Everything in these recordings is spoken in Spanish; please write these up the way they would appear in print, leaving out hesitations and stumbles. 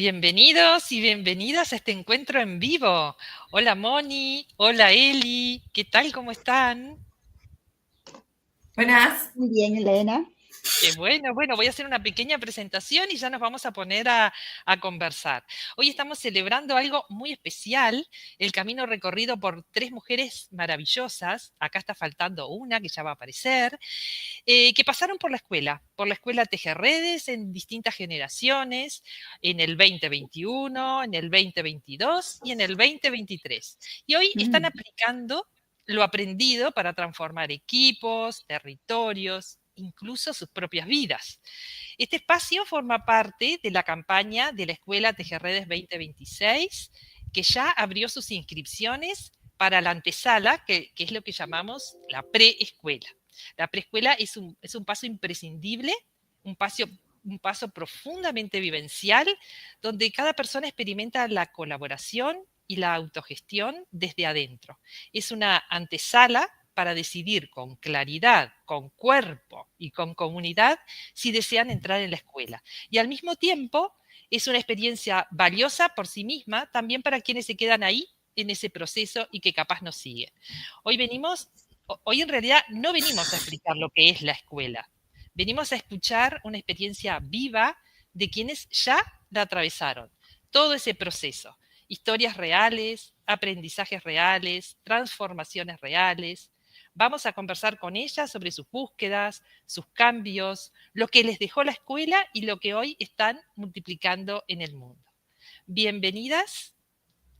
Bienvenidos y bienvenidas a este encuentro en vivo. Hola Moni, hola Eli, ¿qué tal? ¿Cómo están? Buenas. Muy bien, Elena. Qué bueno, voy a hacer una pequeña presentación y ya nos vamos a poner a conversar. Hoy estamos celebrando algo muy especial, el camino recorrido por tres mujeres maravillosas, acá está faltando una que ya va a aparecer, que pasaron por la escuela Tejerredes en distintas generaciones, en el 2021, en el 2022 y en el 2023. Y hoy están Mm. aplicando lo aprendido para transformar equipos, territorios, incluso sus propias vidas. Este espacio forma parte de la campaña de la Escuela Tejerredes 2026, que ya abrió sus inscripciones para la antesala, que es lo que llamamos la preescuela. La preescuela es un paso imprescindible, un paso, un paso profundamente vivencial, donde cada persona experimenta la colaboración y la autogestión desde adentro. Es una antesala para decidir con claridad, con cuerpo y con comunidad si desean entrar en la escuela. Y al mismo tiempo es una experiencia valiosa por sí misma, también para quienes se quedan ahí en ese proceso y que capaz nos siguen. Hoy venimos Hoy en realidad no venimos a explicar lo que es la escuela, venimos a escuchar una experiencia viva de quienes ya la atravesaron, todo ese proceso, historias reales, aprendizajes reales, transformaciones reales. Vamos a conversar con ellas sobre sus búsquedas, sus cambios, lo que les dejó la escuela y lo que hoy están multiplicando en el mundo. Bienvenidas,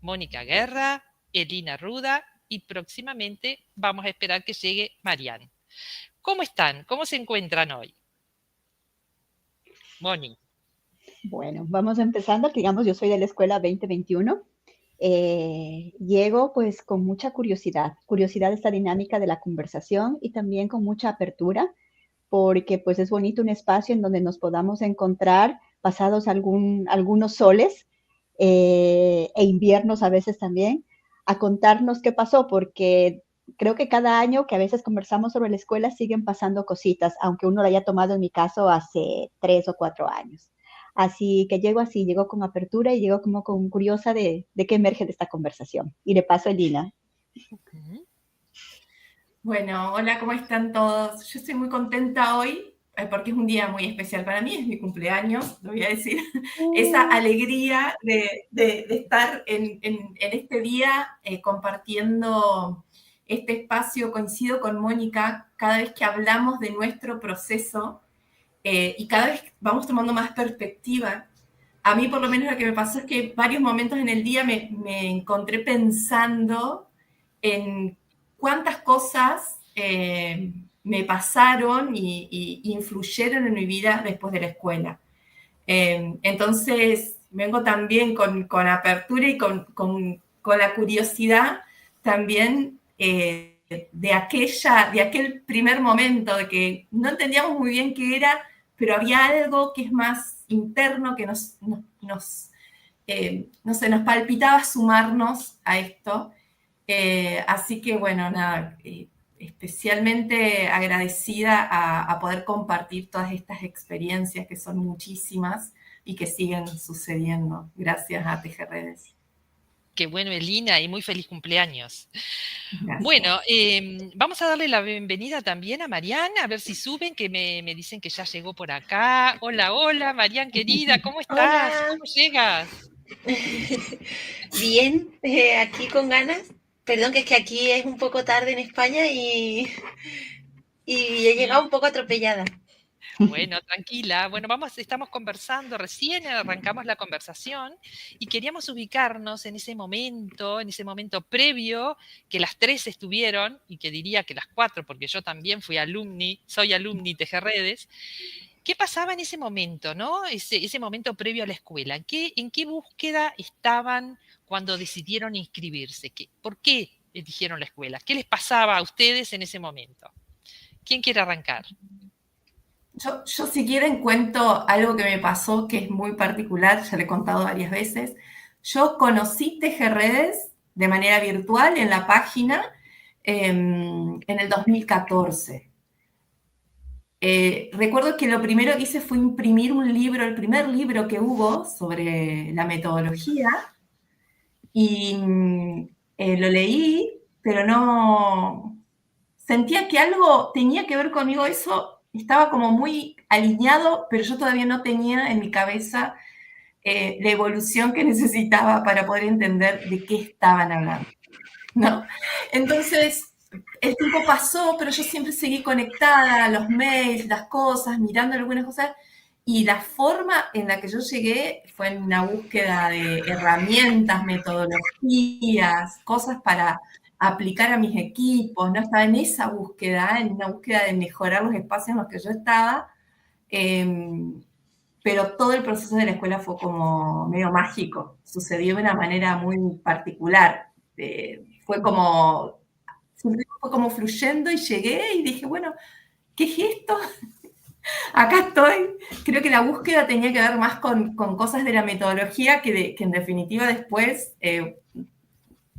Mónica Guerra, Elina Ruda y próximamente vamos a esperar que llegue Marianne. ¿Cómo están? ¿Cómo se encuentran hoy? Moni. Bueno, vamos empezando. Digamos, yo soy de la escuela 2021. Llego pues con mucha curiosidad de esta dinámica de la conversación y también con mucha apertura, porque pues es bonito un espacio en donde nos podamos encontrar pasados algunos soles e inviernos a veces también, a contarnos qué pasó, porque creo que cada año que a veces conversamos sobre la escuela siguen pasando cositas, aunque uno lo haya tomado en mi caso hace 3 o 4 años. Así, llego con apertura y llego como con curiosa de qué emerge de esta conversación. Y le paso a Elina. Bueno, hola, ¿cómo están todos? Yo estoy muy contenta hoy porque es un día muy especial para mí, es mi cumpleaños, lo voy a decir. Esa alegría de estar en este día compartiendo este espacio. Coincido con Mónica, cada vez que hablamos de nuestro proceso y cada vez vamos tomando más perspectiva. A mí por lo menos lo que me pasó es que varios momentos en el día me encontré pensando en cuántas cosas me pasaron y influyeron en mi vida después de la escuela. Entonces, vengo también con apertura y con la curiosidad también de aquel primer momento de que no entendíamos muy bien qué era, pero había algo que es más interno que no sé, nos palpitaba sumarnos a esto. Así que bueno, nada, especialmente agradecida a poder compartir todas estas experiencias que son muchísimas y que siguen sucediendo. Gracias a Tejerredes. Qué bueno, Elina, y muy feliz cumpleaños. Gracias. Bueno, vamos a darle la bienvenida también a Mariana, a ver si suben, que me dicen que ya llegó por acá. Hola, hola, Mariana querida, ¿cómo estás? Hola, ¿Cómo llegas? bien, aquí con ganas. Perdón, que es que aquí es un poco tarde en España y he llegado Sí. un poco atropellada. Bueno, tranquila. Bueno, estamos conversando, recién arrancamos la conversación y queríamos ubicarnos en ese momento previo que las tres estuvieron, y que diría que las cuatro, porque yo también soy alumni Tejerredes. ¿Qué pasaba en ese momento, no? Ese momento previo a la escuela. En qué búsqueda estaban cuando decidieron inscribirse? ¿Por qué eligieron la escuela? ¿Qué les pasaba a ustedes en ese momento? ¿Quién quiere arrancar? Yo si quieren cuento algo que me pasó que es muy particular, ya le he contado varias veces. Yo conocí Tejerredes de manera virtual en la página en el 2014. recuerdo que lo primero que hice fue imprimir un libro, el primer libro que hubo sobre la metodología, y lo leí, pero no, sentía que algo tenía que ver conmigo, eso estaba como muy alineado, pero yo todavía no tenía en mi cabeza la evolución que necesitaba para poder entender de qué estaban hablando, ¿no? Entonces, el tiempo pasó, pero yo siempre seguí conectada a los mails, las cosas, mirando algunas cosas, y la forma en la que yo llegué fue en una búsqueda de herramientas, metodologías, cosas para aplicar a mis equipos, ¿no? Estaba en esa búsqueda, en una búsqueda de mejorar los espacios en los que yo estaba, pero todo el proceso de la escuela fue como medio mágico, sucedió de una manera muy particular, fue como fluyendo y llegué y dije, bueno, ¿qué es esto? Acá estoy. Creo que la búsqueda tenía que ver más con cosas de la metodología que en definitiva después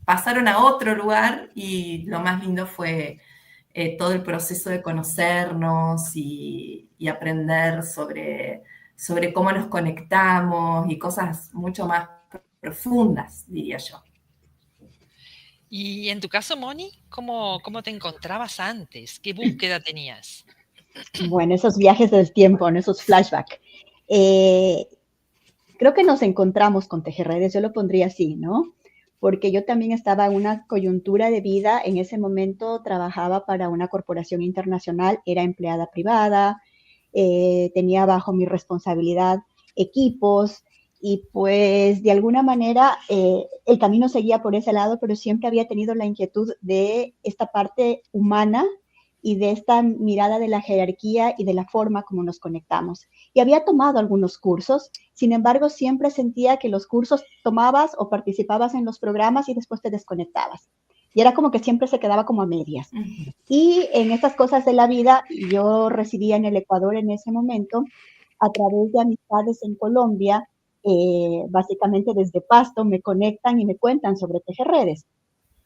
pasaron a otro lugar, y lo más lindo fue todo el proceso de conocernos y aprender sobre cómo nos conectamos y cosas mucho más profundas, diría yo. Y en tu caso, Moni, ¿cómo te encontrabas antes? ¿Qué búsqueda tenías? Bueno, esos viajes del tiempo, ¿no? Esos flashbacks. Creo que nos encontramos con Tejerredes, yo lo pondría así, ¿no? Porque yo también estaba en una coyuntura de vida, en ese momento trabajaba para una corporación internacional, era empleada privada, tenía bajo mi responsabilidad equipos, y pues de alguna manera el camino seguía por ese lado, pero siempre había tenido la inquietud de esta parte humana y de esta mirada de la jerarquía y de la forma como nos conectamos. Y había tomado algunos cursos, sin embargo, siempre sentía que los cursos tomabas o participabas en los programas y después te desconectabas. Y era como que siempre se quedaba como a medias. Y en estas cosas de la vida, yo residía en el Ecuador en ese momento, a través de amistades en Colombia, básicamente desde Pasto, me conectan y me cuentan sobre Tejerredes.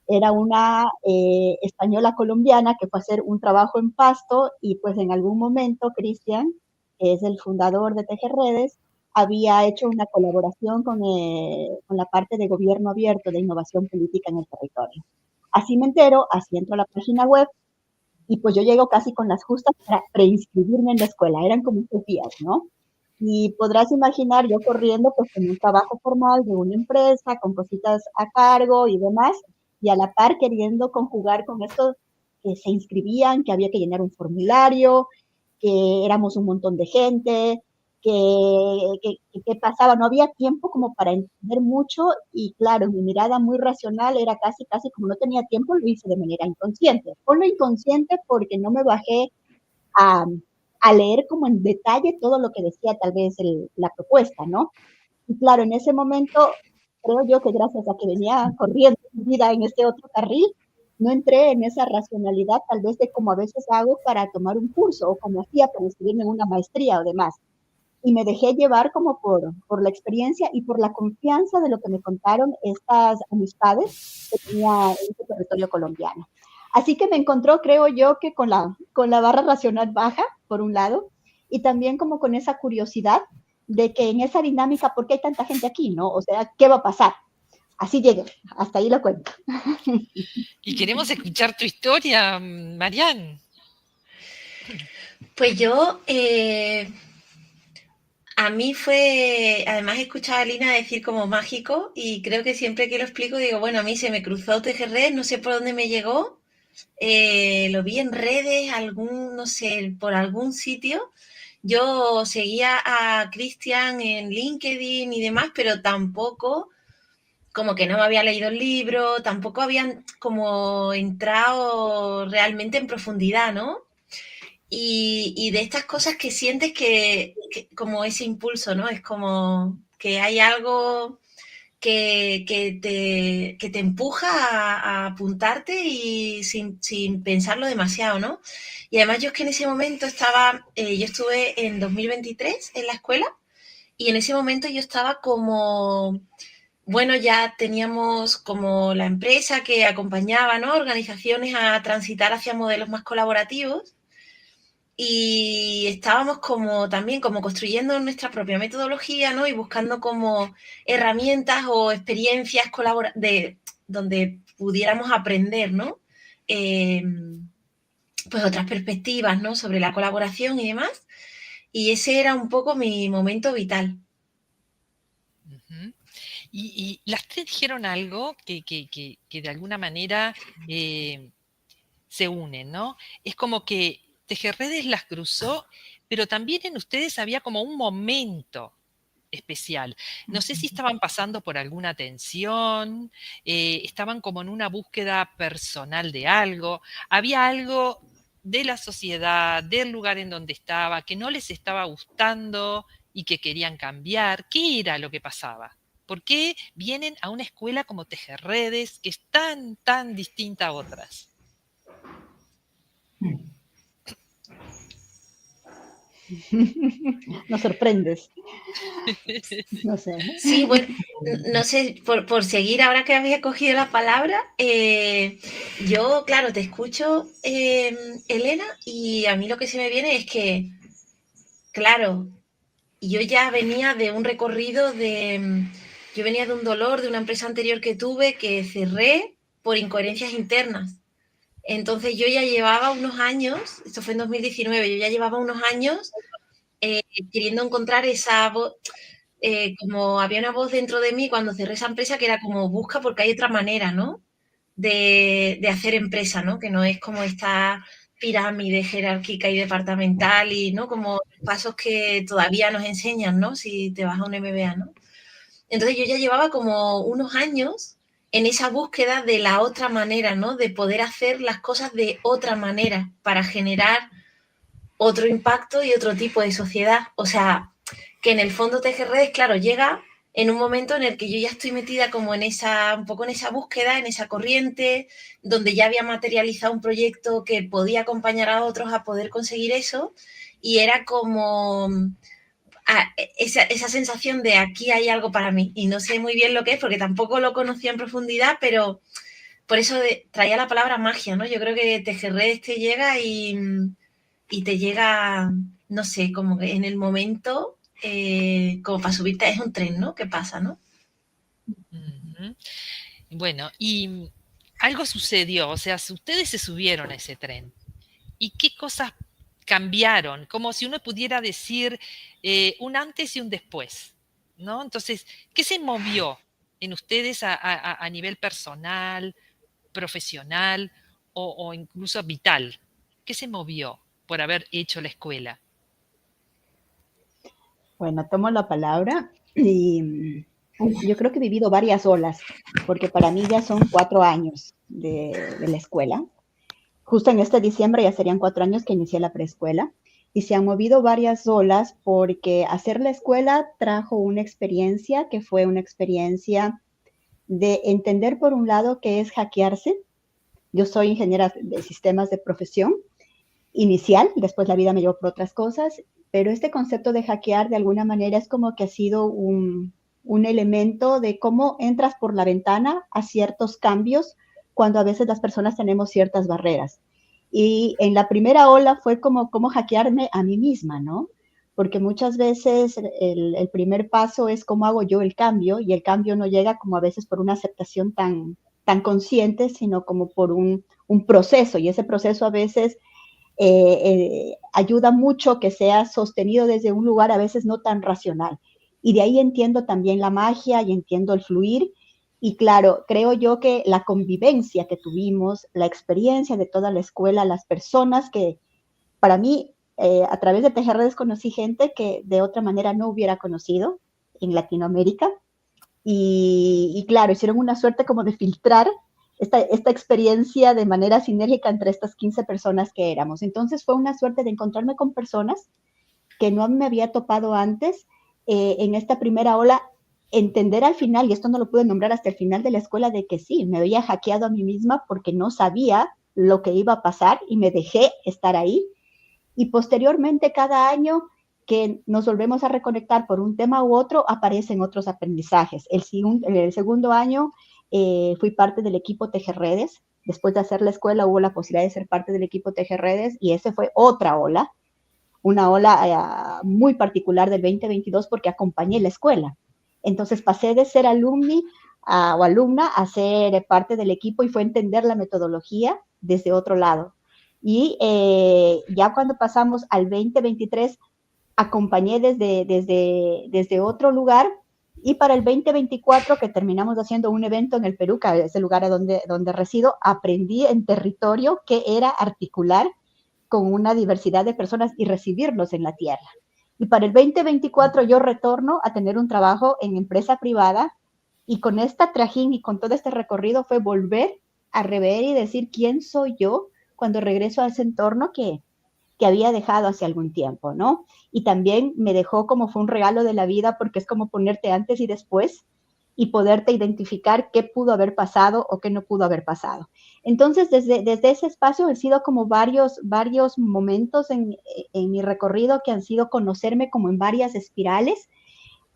Era una española colombiana que fue a hacer un trabajo en Pasto, y pues en algún momento Cristian, que es el fundador de Tejerredes, había hecho una colaboración con la parte de gobierno abierto de innovación política en el territorio. Así me entero, así entro a la página web, y pues yo llego casi con las justas para preinscribirme en la escuela, eran como 3 días, ¿no? Y podrás imaginar yo corriendo pues con un trabajo formal de una empresa, con cositas a cargo y demás, y a la par queriendo conjugar con esto que se inscribían, que había que llenar un formulario, que éramos un montón de gente, que pasaba, no había tiempo como para entender mucho, y claro, mi mirada muy racional era casi como no tenía tiempo, lo hice de manera inconsciente. Ponlo inconsciente porque no me bajé a, a leer como en detalle todo lo que decía tal vez la propuesta, ¿no? Y claro, en ese momento, creo yo que gracias a que venía corriendo mi vida en este otro carril, no entré en esa racionalidad tal vez de como a veces hago para tomar un curso o como hacía para inscribirme en una maestría o demás. Y me dejé llevar como por la experiencia y por la confianza de lo que me contaron estas amistades que tenía en este territorio colombiano. Así que me encontró, creo yo, que con la barra racional baja, por un lado, y también como con esa curiosidad de que en esa dinámica, ¿por qué hay tanta gente aquí, no? O sea, ¿qué va a pasar? Así llegué, hasta ahí lo cuento. Y queremos escuchar tu historia, Marian. Pues yo, a mí fue, además he escuchado a Lina decir como mágico, y creo que siempre que lo explico digo, bueno, a mí se me cruzó Tejerred, no sé por dónde me llegó, lo vi en redes, no sé, por algún sitio. Yo seguía a Cristian en LinkedIn y demás, pero tampoco, como que no me había leído el libro, tampoco habían como entrado realmente en profundidad, ¿no? Y de estas cosas que sientes que como ese impulso, ¿no? Es como que hay algo que te empuja a apuntarte y sin pensarlo demasiado, ¿no? Y además yo es que en ese momento yo estuve en 2023 en la escuela, y en ese momento yo estaba como, bueno, ya teníamos como la empresa que acompañaba, ¿no? Organizaciones a transitar hacia modelos más colaborativos. y estábamos como también como construyendo nuestra propia metodología, ¿no? Y buscando como herramientas o experiencias donde pudiéramos aprender, ¿no? Pues otras perspectivas, ¿no? Sobre la colaboración y demás. Y ese era un poco mi momento vital. Ujú. Y las tres dijeron algo que de alguna manera se unen, ¿no? Es como que Tejerredes las cruzó, pero también en ustedes había como un momento especial. No sé si estaban pasando por alguna tensión, estaban como en una búsqueda personal de algo, había algo de la sociedad, del lugar en donde estaba, que no les estaba gustando y que querían cambiar. ¿Qué era lo que pasaba? ¿Por qué vienen a una escuela como Tejerredes, que es tan, tan distinta a otras? Nos sorprendes. No sé. Sí, bueno, no sé, por seguir ahora que habéis cogido la palabra, yo, claro, te escucho, Elena, y a mí lo que se me viene es que, claro, yo ya venía de un recorrido yo venía de un dolor de una empresa anterior que tuve que cerré por incoherencias internas. Entonces yo ya llevaba unos años, esto fue en 2019, yo ya llevaba unos años queriendo encontrar esa voz, como había una voz dentro de mí cuando cerré esa empresa que era como busca porque hay otra manera, ¿no? De hacer empresa, ¿no? Que no es como esta pirámide jerárquica y departamental y, ¿no? Como pasos que todavía nos enseñan, ¿no? Si te vas a un MBA, ¿no? Entonces yo ya llevaba como unos años en esa búsqueda de la otra manera, ¿no? De poder hacer las cosas de otra manera para generar otro impacto y otro tipo de sociedad. O sea, que en el fondo Tejerredes, claro, llega en un momento en el que yo ya estoy metida como en esa, un poco en esa búsqueda, en esa corriente, donde ya había materializado un proyecto que podía acompañar a otros a poder conseguir eso, y era como esa sensación de aquí hay algo para mí, y no sé muy bien lo que es, porque tampoco lo conocía en profundidad, pero por eso traía la palabra magia, ¿no? Yo creo que Tejerredes te llega y te llega, no sé, como que en el momento, como para subirte, es un tren, ¿no? ¿Qué pasa, no? Ujú. Bueno, y algo sucedió, o sea, ustedes se subieron a ese tren. ¿Y qué cosas cambiaron? Como si uno pudiera decir un antes y un después, ¿no? Entonces, ¿qué se movió en ustedes a nivel personal, profesional o incluso vital? ¿Qué se movió por haber hecho la escuela? Bueno, tomo la palabra y yo creo que he vivido varias olas, porque para mí ya son 4 años de la escuela. Justo en este diciembre ya serían 4 años que inicié la preescuela y se han movido varias olas porque hacer la escuela trajo una experiencia que fue una experiencia de entender por un lado qué es hackearse. Yo soy ingeniera de sistemas de profesión inicial, después la vida me llevó por otras cosas, pero este concepto de hackear de alguna manera es como que ha sido un elemento de cómo entras por la ventana a ciertos cambios cuando a veces las personas tenemos ciertas barreras. Y en la primera ola fue como cómo hackearme a mí misma, ¿no? Porque muchas veces el primer paso es cómo hago yo el cambio y el cambio no llega como a veces por una aceptación tan consciente, sino como por un proceso y ese proceso a veces ayuda mucho que sea sostenido desde un lugar a veces no tan racional. Y de ahí entiendo también la magia y entiendo el fluir. Y claro, creo yo que la convivencia que tuvimos, la experiencia de toda la escuela, las personas que para mí, a través de Tejerredes conocí gente que de otra manera no hubiera conocido en Latinoamérica. Y claro, hicieron una suerte como de filtrar esta experiencia de manera sinérgica entre estas 15 personas que éramos. Entonces fue una suerte de encontrarme con personas que no me había topado antes en esta primera ola, entender al final, y esto no lo pude nombrar hasta el final de la escuela, de que sí, me había hackeado a mí misma porque no sabía lo que iba a pasar y me dejé estar ahí. Y posteriormente, cada año que nos volvemos a reconectar por un tema u otro, aparecen otros aprendizajes. El segundo año fui parte del equipo Tejerredes. Después de hacer la escuela hubo la posibilidad de ser parte del equipo Tejerredes y ese fue otra ola, una ola muy particular del 2022 porque acompañé la escuela. Entonces pasé de ser o alumna a ser parte del equipo y fue entender la metodología desde otro lado. Y ya cuando pasamos al 2023, acompañé desde otro lugar, y para el 2024, que terminamos haciendo un evento en el Perú, que es el lugar donde resido, aprendí en territorio qué era articular con una diversidad de personas y recibirlos en la tierra. Y para el 2024 yo retorno a tener un trabajo en empresa privada, y con esta trajín y con todo este recorrido fue volver a rever y decir quién soy yo cuando regreso a ese entorno que había dejado hace algún tiempo, ¿no? Y también me dejó como fue un regalo de la vida, porque es como ponerte antes y después y poderte identificar qué pudo haber pasado o qué no pudo haber pasado. Entonces, desde ese espacio han sido como varios momentos en mi recorrido que han sido conocerme como en varias espirales.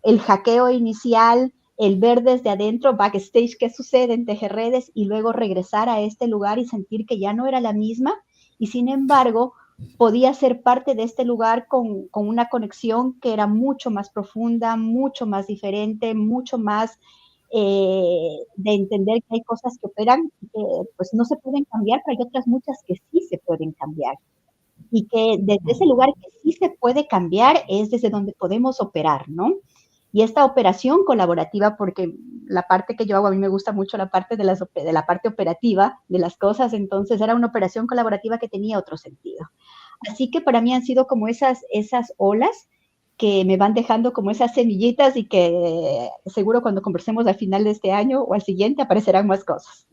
El hackeo inicial, el ver desde adentro, backstage, qué sucede en Tejerredes, y luego regresar a este lugar y sentir que ya no era la misma, y sin embargo podía ser parte de este lugar con una conexión que era mucho más profunda, mucho más diferente, mucho más de entender que hay cosas que operan que pues no se pueden cambiar, pero hay otras muchas que sí se pueden cambiar. Y que desde ese lugar que sí se puede cambiar es desde donde podemos operar, ¿no? Y esta operación colaborativa, porque la parte que yo hago, a mí me gusta mucho la parte de la parte operativa de las cosas, entonces era una operación colaborativa que tenía otro sentido. Así que para mí han sido como esas olas que me van dejando como esas semillitas, y que seguro cuando conversemos al final de este año o al siguiente aparecerán más cosas.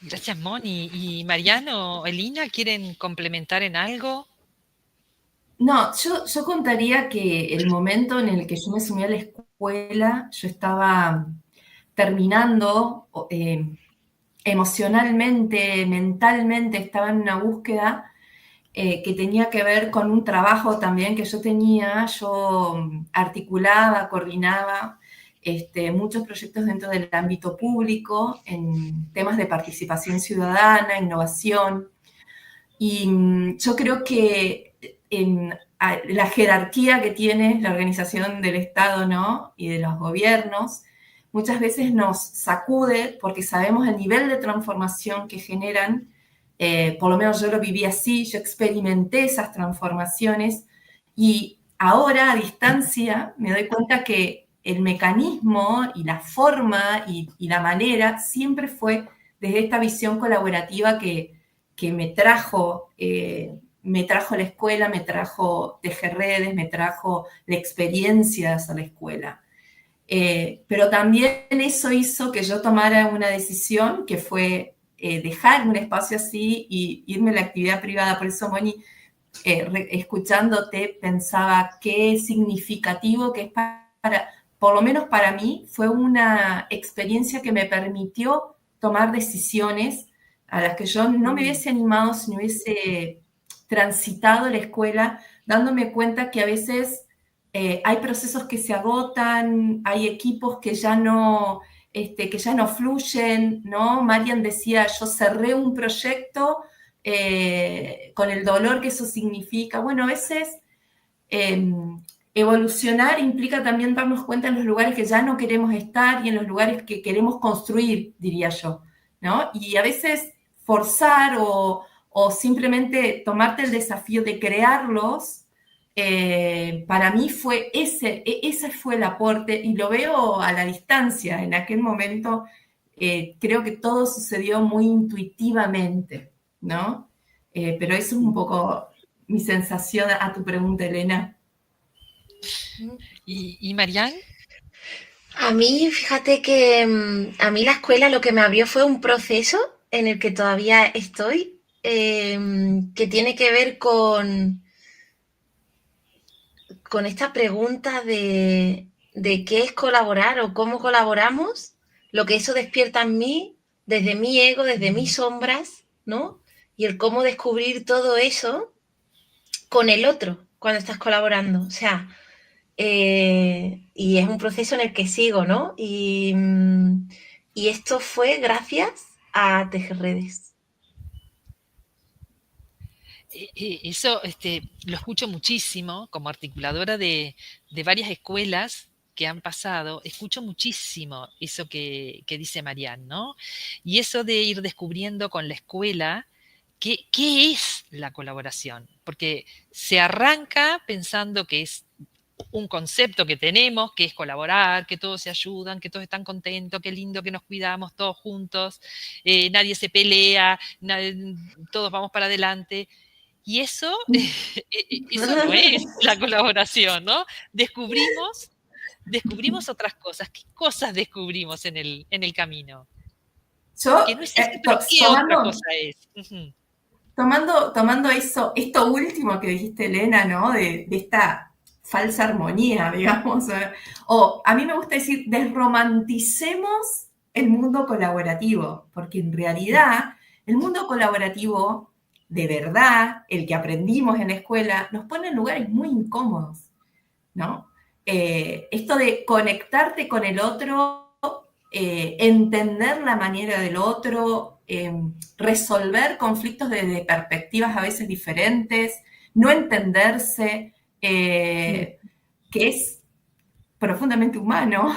Gracias, Moni. ¿Y Mariano, Elina, quieren complementar en algo? No, yo contaría que el momento en el que yo me sumí a la escuela, yo estaba terminando emocionalmente, mentalmente, estaba en una búsqueda que tenía que ver con un trabajo también que yo tenía. Yo articulaba, coordinaba muchos proyectos dentro del ámbito público en temas de participación ciudadana, innovación, y yo creo que en la jerarquía que tiene la organización del Estado, ¿no?, y de los gobiernos, muchas veces nos sacude porque sabemos el nivel de transformación que generan. Por lo menos yo lo viví así, yo experimenté esas transformaciones, y ahora a distancia me doy cuenta que el mecanismo y la forma y la manera siempre fue desde esta visión colaborativa que me trajo la escuela, me trajo Tejerredes, me trajo la experiencia a la escuela. Pero también eso hizo que yo tomara una decisión que fue dejar un espacio así y irme a la actividad privada. Por eso, Moni, escuchándote, pensaba qué significativo que es por lo menos para mí, fue una experiencia que me permitió tomar decisiones a las que yo no me hubiese animado si no hubiese transitado la escuela, dándome cuenta que a veces hay procesos que se agotan, hay equipos que ya no fluyen, ¿no? Marian decía, yo cerré un proyecto con el dolor que eso significa. Bueno, a veces evolucionar implica también darnos cuenta en los lugares que ya no queremos estar y en los lugares que queremos construir, diría yo, ¿no? Y a veces forzar o simplemente tomarte el desafío de crearlos, para mí ese fue el aporte, y lo veo a la distancia. En aquel momento creo que todo sucedió muy intuitivamente, ¿no? Pero eso es un poco mi sensación a tu pregunta, Elena. ¿Y Marian? A mí, fíjate que a mí la escuela lo que me abrió fue un proceso en el que todavía estoy, que tiene que ver con esta pregunta de qué es colaborar o cómo colaboramos, lo que eso despierta en mí, desde mi ego, desde mis sombras, ¿no? Y el cómo descubrir todo eso con el otro cuando estás colaborando. O sea, y es un proceso en el que sigo, ¿no? Y esto fue gracias a Tejerredes. Eso lo escucho muchísimo como articuladora de varias escuelas que han pasado, escucho muchísimo eso que dice Marianne, ¿no? Y eso de ir descubriendo con la escuela qué es la colaboración, porque se arranca pensando que es un concepto que tenemos, que es colaborar, que todos se ayudan, que todos están contentos, qué lindo que nos cuidamos todos juntos, nadie se pelea, todos vamos para adelante. Y eso, eso no es la colaboración, ¿no? Descubrimos otras cosas. ¿Qué cosas descubrimos en el camino? Yo, Que no es eso, pero ¿qué otra cosa es? Ujú. tomando eso, esto último que dijiste, Elena, ¿no? De esta falsa armonía, digamos. O a mí me gusta decir, desromanticemos el mundo colaborativo, porque en realidad el mundo colaborativo, de verdad, el que aprendimos en la escuela, nos pone en lugares muy incómodos, ¿no? Esto de conectarte con el otro, entender la manera del otro, resolver conflictos desde perspectivas a veces diferentes, no entenderse, que es profundamente humano.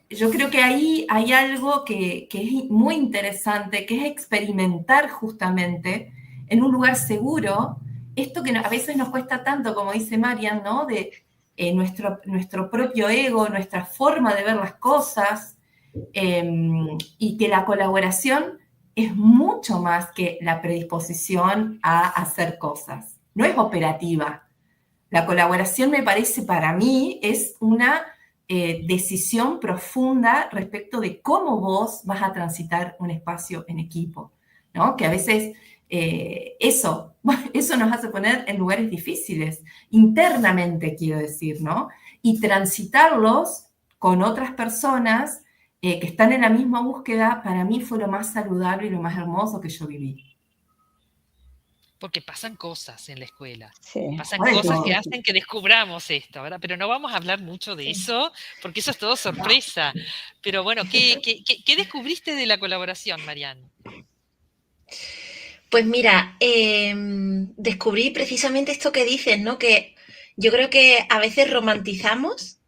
Yo creo que ahí hay algo que es muy interesante, que es experimentar justamente en un lugar seguro esto que a veces nos cuesta tanto, como dice Marian, ¿no? De nuestro propio ego, nuestra forma de ver las cosas, y que la colaboración es mucho más que la predisposición a hacer cosas. No es operativa. La colaboración, me parece, para mí, es una decisión profunda respecto de cómo vos vas a transitar un espacio en equipo, ¿no? Que a veces eso nos hace poner en lugares difíciles, internamente quiero decir, ¿no? Y transitarlos con otras personas que están en la misma búsqueda, para mí fue lo más saludable y lo más hermoso que yo viví. Porque pasan cosas en la escuela. Sí. Pasan Bueno, cosas que hacen que descubramos esto, ¿verdad? Pero no vamos a hablar mucho de eso, porque eso es todo sorpresa. Pero bueno, ¿qué descubriste de la colaboración, Marianne? Pues mira, descubrí precisamente esto que dices, ¿no? Que yo creo que a veces romantizamos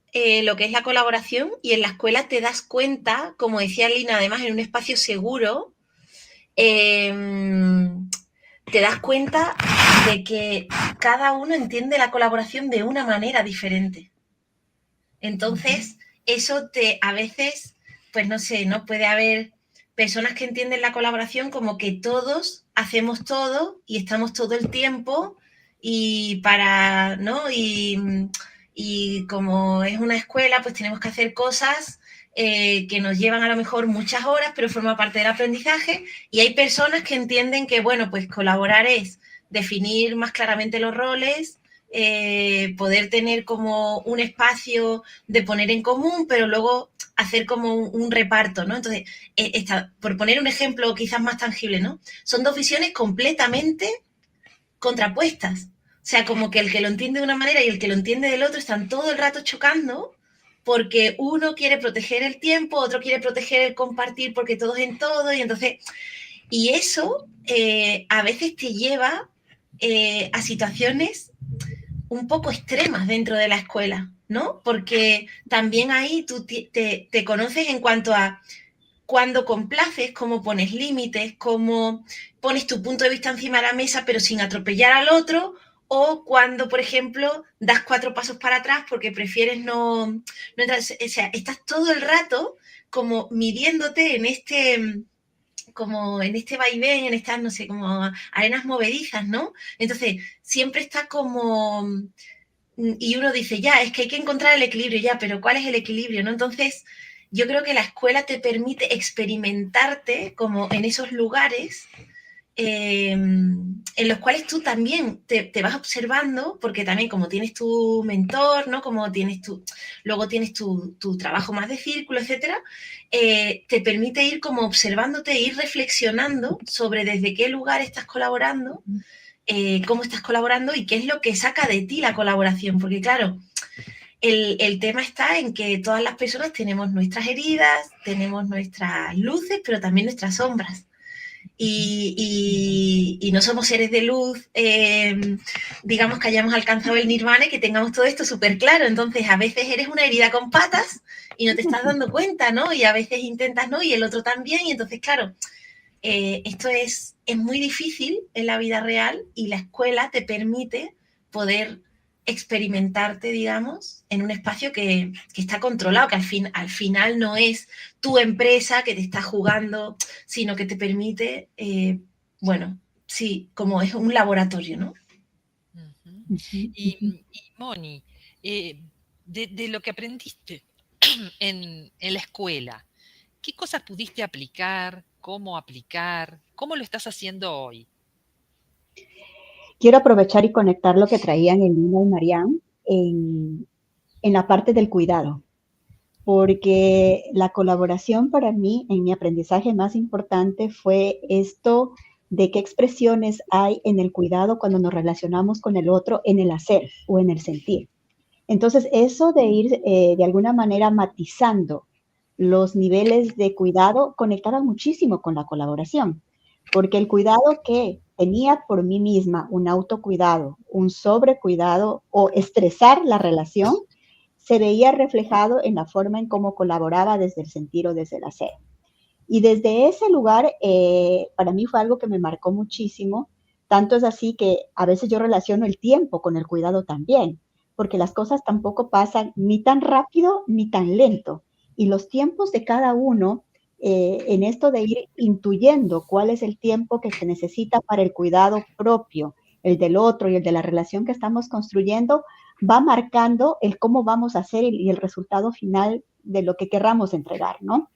lo que es la colaboración y en la escuela te das cuenta, como decía Lina, además en un espacio seguro, te das cuenta de que cada uno entiende la colaboración de una manera diferente. Entonces, eso a veces, pues no sé, ¿no? Puede haber personas que entienden la colaboración como que todos hacemos todo y estamos todo el tiempo y ¿no? Y como es una escuela, pues tenemos que hacer cosas que nos llevan a lo mejor muchas horas, pero forma parte del aprendizaje. Y hay personas que entienden que, bueno, pues colaborar es definir más claramente los roles, poder tener como un espacio de poner en común, pero luego hacer como un reparto, ¿no? Entonces, por poner un ejemplo quizás más tangible, ¿no? Son dos visiones completamente contrapuestas. O sea, como que el que lo entiende de una manera y el que lo entiende del otro están todo el rato chocando porque uno quiere proteger el tiempo, otro quiere proteger el compartir porque todo es en todo y entonces... Y eso a veces te lleva a situaciones un poco extremas dentro de la escuela, ¿no? Porque también ahí tú te conoces en cuanto a cuando complaces, cómo pones límites, cómo pones tu punto de vista encima de la mesa, pero sin atropellar al otro, o cuando, por ejemplo, das 4 pasos para atrás porque prefieres no entrar, o sea, estás todo el rato como midiéndote como en este vaivén, en estas, no sé, como arenas movedizas, ¿no? Entonces, siempre está como... Y uno dice, ya, es que hay que encontrar el equilibrio, ya, pero ¿cuál es el equilibrio, no? Entonces, yo creo que la escuela te permite experimentarte como en esos lugares en los cuales tú también te vas observando, porque también como tienes tu mentor, ¿no? Como luego tienes tu trabajo más de círculo, etcétera, te permite ir como observándote, ir reflexionando sobre desde qué lugar estás colaborando, cómo estás colaborando y qué es lo que saca de ti la colaboración, porque claro, el tema está en que todas las personas tenemos nuestras heridas, tenemos nuestras luces, pero también nuestras sombras. y no somos seres de luz, digamos que hayamos alcanzado el nirvana y que tengamos todo esto súper claro. Entonces, a veces eres una herida con patas y no te estás dando cuenta, ¿no? Y a veces intentas, ¿no? Y el otro también. Y entonces, claro, esto es muy difícil en la vida real y la escuela te permite poder experimentarte, digamos, en un espacio que está controlado, que al final no es tu empresa que te está jugando, sino que te permite, bueno, sí, como es un laboratorio, ¿no? Y Moni, de lo que aprendiste en la escuela, ¿qué cosas pudiste aplicar? ¿Cómo lo estás haciendo hoy? Quiero aprovechar y conectar lo que traían Elina y Marianne en la parte del cuidado, porque la colaboración para mí en mi aprendizaje más importante fue esto de qué expresiones hay en el cuidado cuando nos relacionamos con el otro en el hacer o en el sentir. Entonces, eso de ir de alguna manera matizando los niveles de cuidado conectaba muchísimo con la colaboración, porque el cuidado que tenía por mí misma, un autocuidado, un sobrecuidado o estresar la relación, se veía reflejado en la forma en cómo colaboraba desde el sentir o desde el hacer. Y desde ese lugar, para mí fue algo que me marcó muchísimo. Tanto es así que a veces yo relaciono el tiempo con el cuidado también, porque las cosas tampoco pasan ni tan rápido ni tan lento. Y los tiempos de cada uno, en esto de ir intuyendo cuál es el tiempo que se necesita para el cuidado propio, el del otro y el de la relación que estamos construyendo, va marcando el cómo vamos a hacer y el resultado final de lo que querramos entregar, ¿no?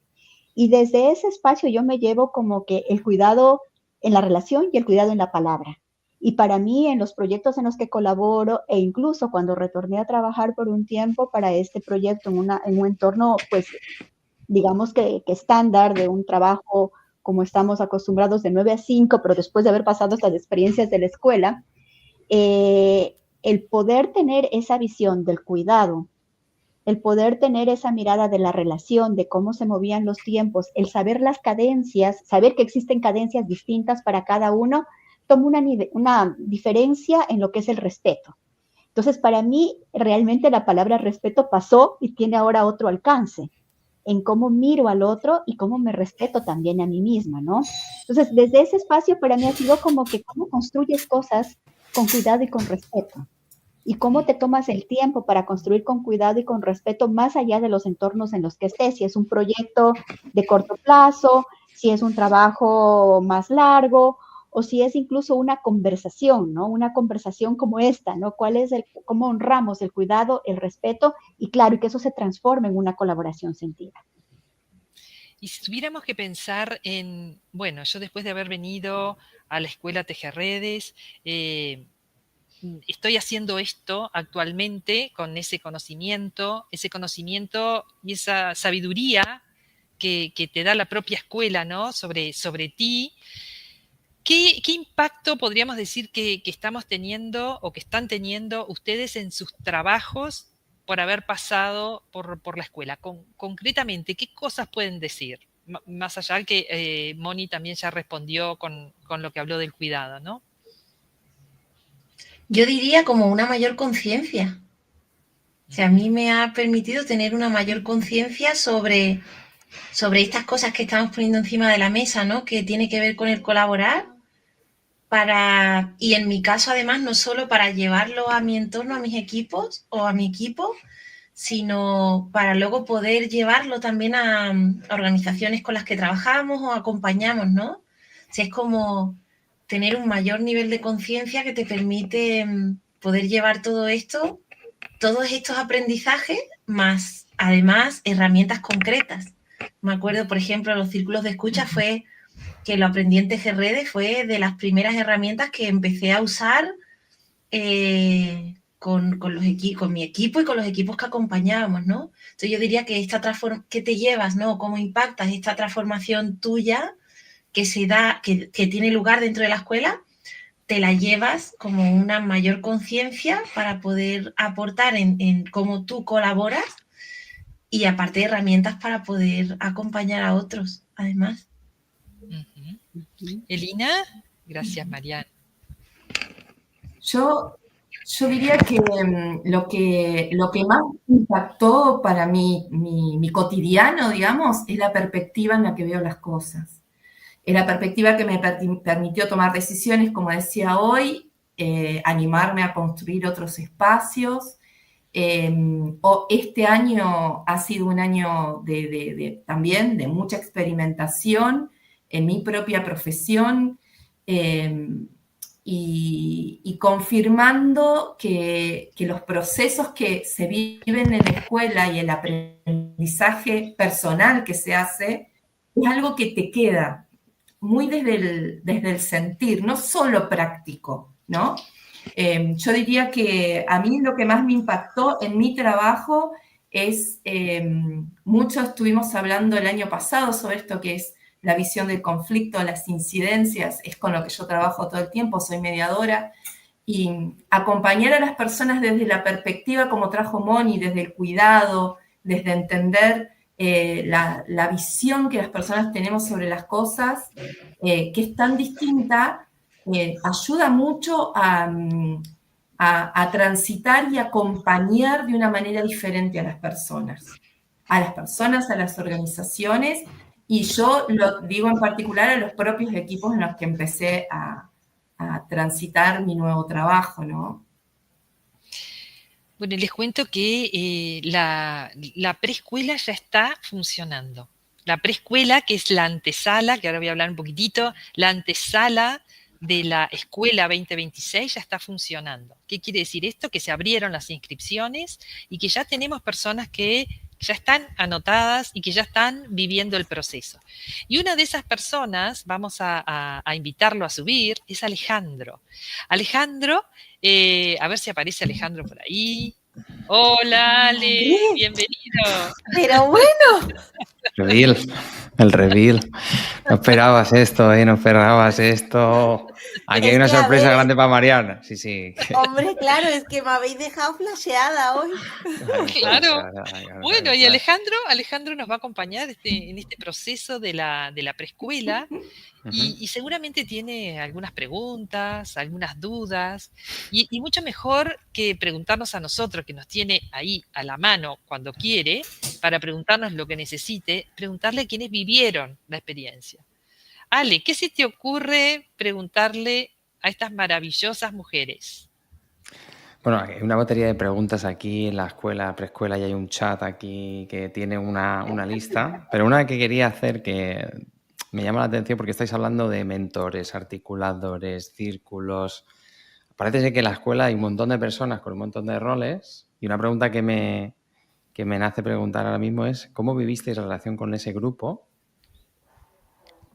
Y desde ese espacio yo me llevo como que el cuidado en la relación y el cuidado en la palabra. Y para mí, en los proyectos en los que colaboro, e incluso cuando retorné a trabajar por un tiempo para este proyecto en un entorno, pues, digamos que estándar de un trabajo como estamos acostumbrados de 9 a 5, pero después de haber pasado estas experiencias de la escuela, el poder tener esa visión del cuidado, el poder tener esa mirada de la relación, de cómo se movían los tiempos, el saber las cadencias, saber que existen cadencias distintas para cada uno, toma una diferencia en lo que es el respeto. Entonces, para mí, realmente la palabra respeto pasó y tiene ahora otro alcance en cómo miro al otro y cómo me respeto también a mí misma, ¿no? Entonces, desde ese espacio para mí ha sido como que cómo construyes cosas con cuidado y con respeto y cómo te tomas el tiempo para construir con cuidado y con respeto más allá de los entornos en los que estés, si es un proyecto de corto plazo, si es un trabajo más largo o si es incluso una conversación, ¿no? Una conversación como esta, ¿no? ¿Cómo honramos el cuidado, el respeto y claro, y que eso se transforme en una colaboración sentida? Y si tuviéramos que pensar bueno, yo después de haber venido a la escuela Tejerredes, estoy haciendo esto actualmente con ese conocimiento y esa sabiduría que te da la propia escuela, ¿no? Sobre ti. ¿Qué impacto podríamos decir que estamos teniendo o que están teniendo ustedes en sus trabajos por haber pasado por la escuela? Concretamente, ¿qué cosas pueden decir? Más allá que Moni también ya respondió con lo que habló del cuidado, ¿no? Yo diría como una mayor conciencia. O sea, a mí me ha permitido tener una mayor conciencia sobre estas cosas que estamos poniendo encima de la mesa, ¿no? Que tiene que ver con el colaborar y en mi caso además, no solo para llevarlo a mi entorno, a mis equipos o a mi equipo, sino para luego poder llevarlo también a organizaciones con las que trabajamos o acompañamos, ¿no? O sea, es como tener un mayor nivel de conciencia que te permite poder llevar todos estos aprendizajes, más además herramientas concretas. Me acuerdo, por ejemplo, los círculos de escucha fue que lo aprendí en Tejerredes, fue de las primeras herramientas que empecé a usar con mi equipo y con los equipos que acompañábamos, ¿no? Entonces yo diría que ¿qué te llevas, ¿no? ¿Cómo impactas esta transformación tuya que se da, que tiene lugar dentro de la escuela? Te la llevas como una mayor conciencia para poder aportar en cómo tú colaboras y aparte herramientas para poder acompañar a otros, además. Elina, gracias, Mariana. Yo diría que lo que más impactó para mi cotidiano, digamos, es la perspectiva en la que veo las cosas. Es la perspectiva que me permitió tomar decisiones, como decía hoy, animarme a construir otros espacios. Este año ha sido un año también de mucha experimentación en mi propia profesión, y confirmando que los procesos que se viven en la escuela y el aprendizaje personal que se hace es algo que te queda muy desde el sentir, no solo práctico, ¿no? Yo diría que a mí lo que más me impactó en mi trabajo es, mucho estuvimos hablando el año pasado sobre esto que es la visión del conflicto, las incidencias, es con lo que yo trabajo todo el tiempo, soy mediadora, y acompañar a las personas desde la perspectiva, como trajo Moni, desde el cuidado, desde entender la visión que las personas tenemos sobre las cosas, que es tan distinta, ayuda mucho a transitar y acompañar de una manera diferente a las personas, a las organizaciones, y yo lo digo en particular a los propios equipos en los que empecé a transitar mi nuevo trabajo, ¿no? Bueno, les cuento que la preescuela ya está funcionando. La preescuela, que es la antesala, que ahora voy a hablar un poquitito, la antesala de la escuela 2026 ya está funcionando. ¿Qué quiere decir esto? Que se abrieron las inscripciones y que ya tenemos personas que ya están anotadas y que ya están viviendo el proceso. Y una de esas personas, vamos a invitarlo a subir, es Alejandro. Alejandro, a ver si aparece Alejandro por ahí. Hola, Ale, bienvenido. Pero bueno. El reveal. No esperabas esto, ¿eh? No esperabas esto. Aquí hay una sorpresa grande para Mariana. Sí. Hombre, claro, es que me habéis dejado flasheada hoy. Claro. Bueno, y Alejandro nos va a acompañar en este proceso de la preescuela. Y seguramente tiene algunas preguntas, algunas dudas, y mucho mejor que preguntarnos a nosotros, que nos tiene ahí a la mano cuando quiere, para preguntarnos lo que necesite, preguntarle a quienes vivieron la experiencia. Ale, ¿qué se te ocurre preguntarle a estas maravillosas mujeres? Bueno, hay una batería de preguntas aquí en la escuela, preescuela, y hay un chat aquí que tiene una lista, pero una que quería hacer que me llama la atención porque estáis hablando de mentores, articuladores, círculos. Parece ser que en la escuela hay un montón de personas con un montón de roles, y una pregunta que me nace preguntar ahora mismo es ¿cómo vivisteis la relación con ese grupo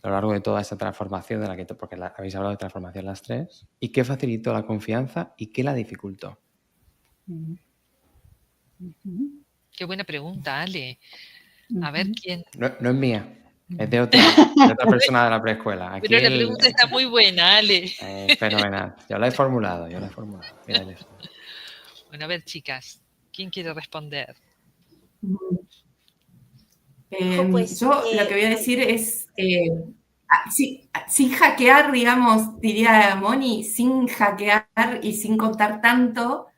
a lo largo de toda esta transformación porque habéis hablado de transformación las tres, y qué facilitó la confianza y qué la dificultó? Qué buena pregunta, Ale. A ver quién. No es mía, es de otra persona de la preescuela. Aquí pero la pregunta está muy buena, Ale. Fenomenal. Yo la he formulado. Mira eso. Bueno, a ver, chicas, ¿quién quiere responder? Yo lo que voy a decir es, sin hackear, digamos, diría Moni, sin hackear y sin contar tanto,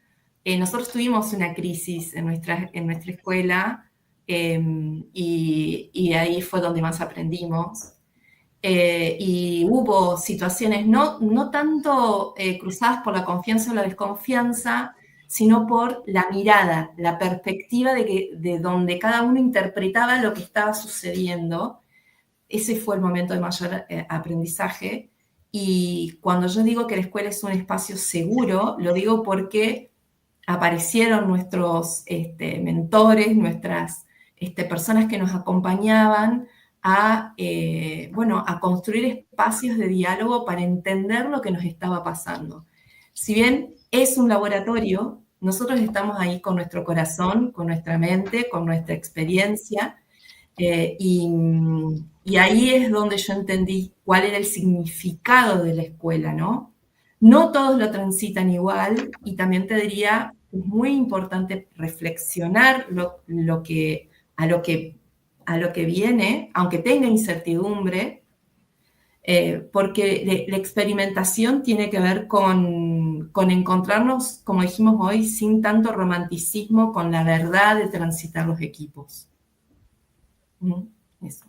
nosotros tuvimos una crisis en nuestra escuela, y ahí fue donde más aprendimos. Y hubo situaciones no tanto cruzadas por la confianza o la desconfianza, sino por la mirada, la perspectiva de donde cada uno interpretaba lo que estaba sucediendo. Ese fue el momento de mayor aprendizaje. Y cuando yo digo que la escuela es un espacio seguro, lo digo porque aparecieron nuestros mentores, nuestras personas que nos acompañaban a construir espacios de diálogo para entender lo que nos estaba pasando. Si bien es un laboratorio, nosotros estamos ahí con nuestro corazón, con nuestra mente, con nuestra experiencia, y ahí es donde yo entendí cuál era el significado de la escuela, ¿no? No todos lo transitan igual, y también te diría, es muy importante reflexionar a lo que viene, aunque tenga incertidumbre, porque la experimentación tiene que ver con encontrarnos, como dijimos hoy, sin tanto romanticismo, con la verdad de transitar los equipos. Eso.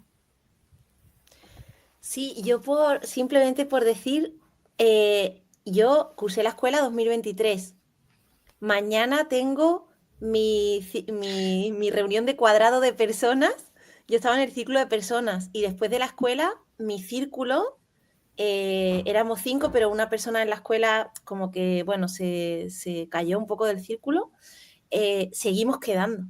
Sí, yo simplemente por decir, yo cursé la escuela 2023. Mañana tengo mi reunión de cuadrado de personas. Yo estaba en el círculo de personas y después de la escuela, mi círculo, éramos 5, pero una persona en la escuela como que, bueno, se cayó un poco del círculo. Seguimos quedando.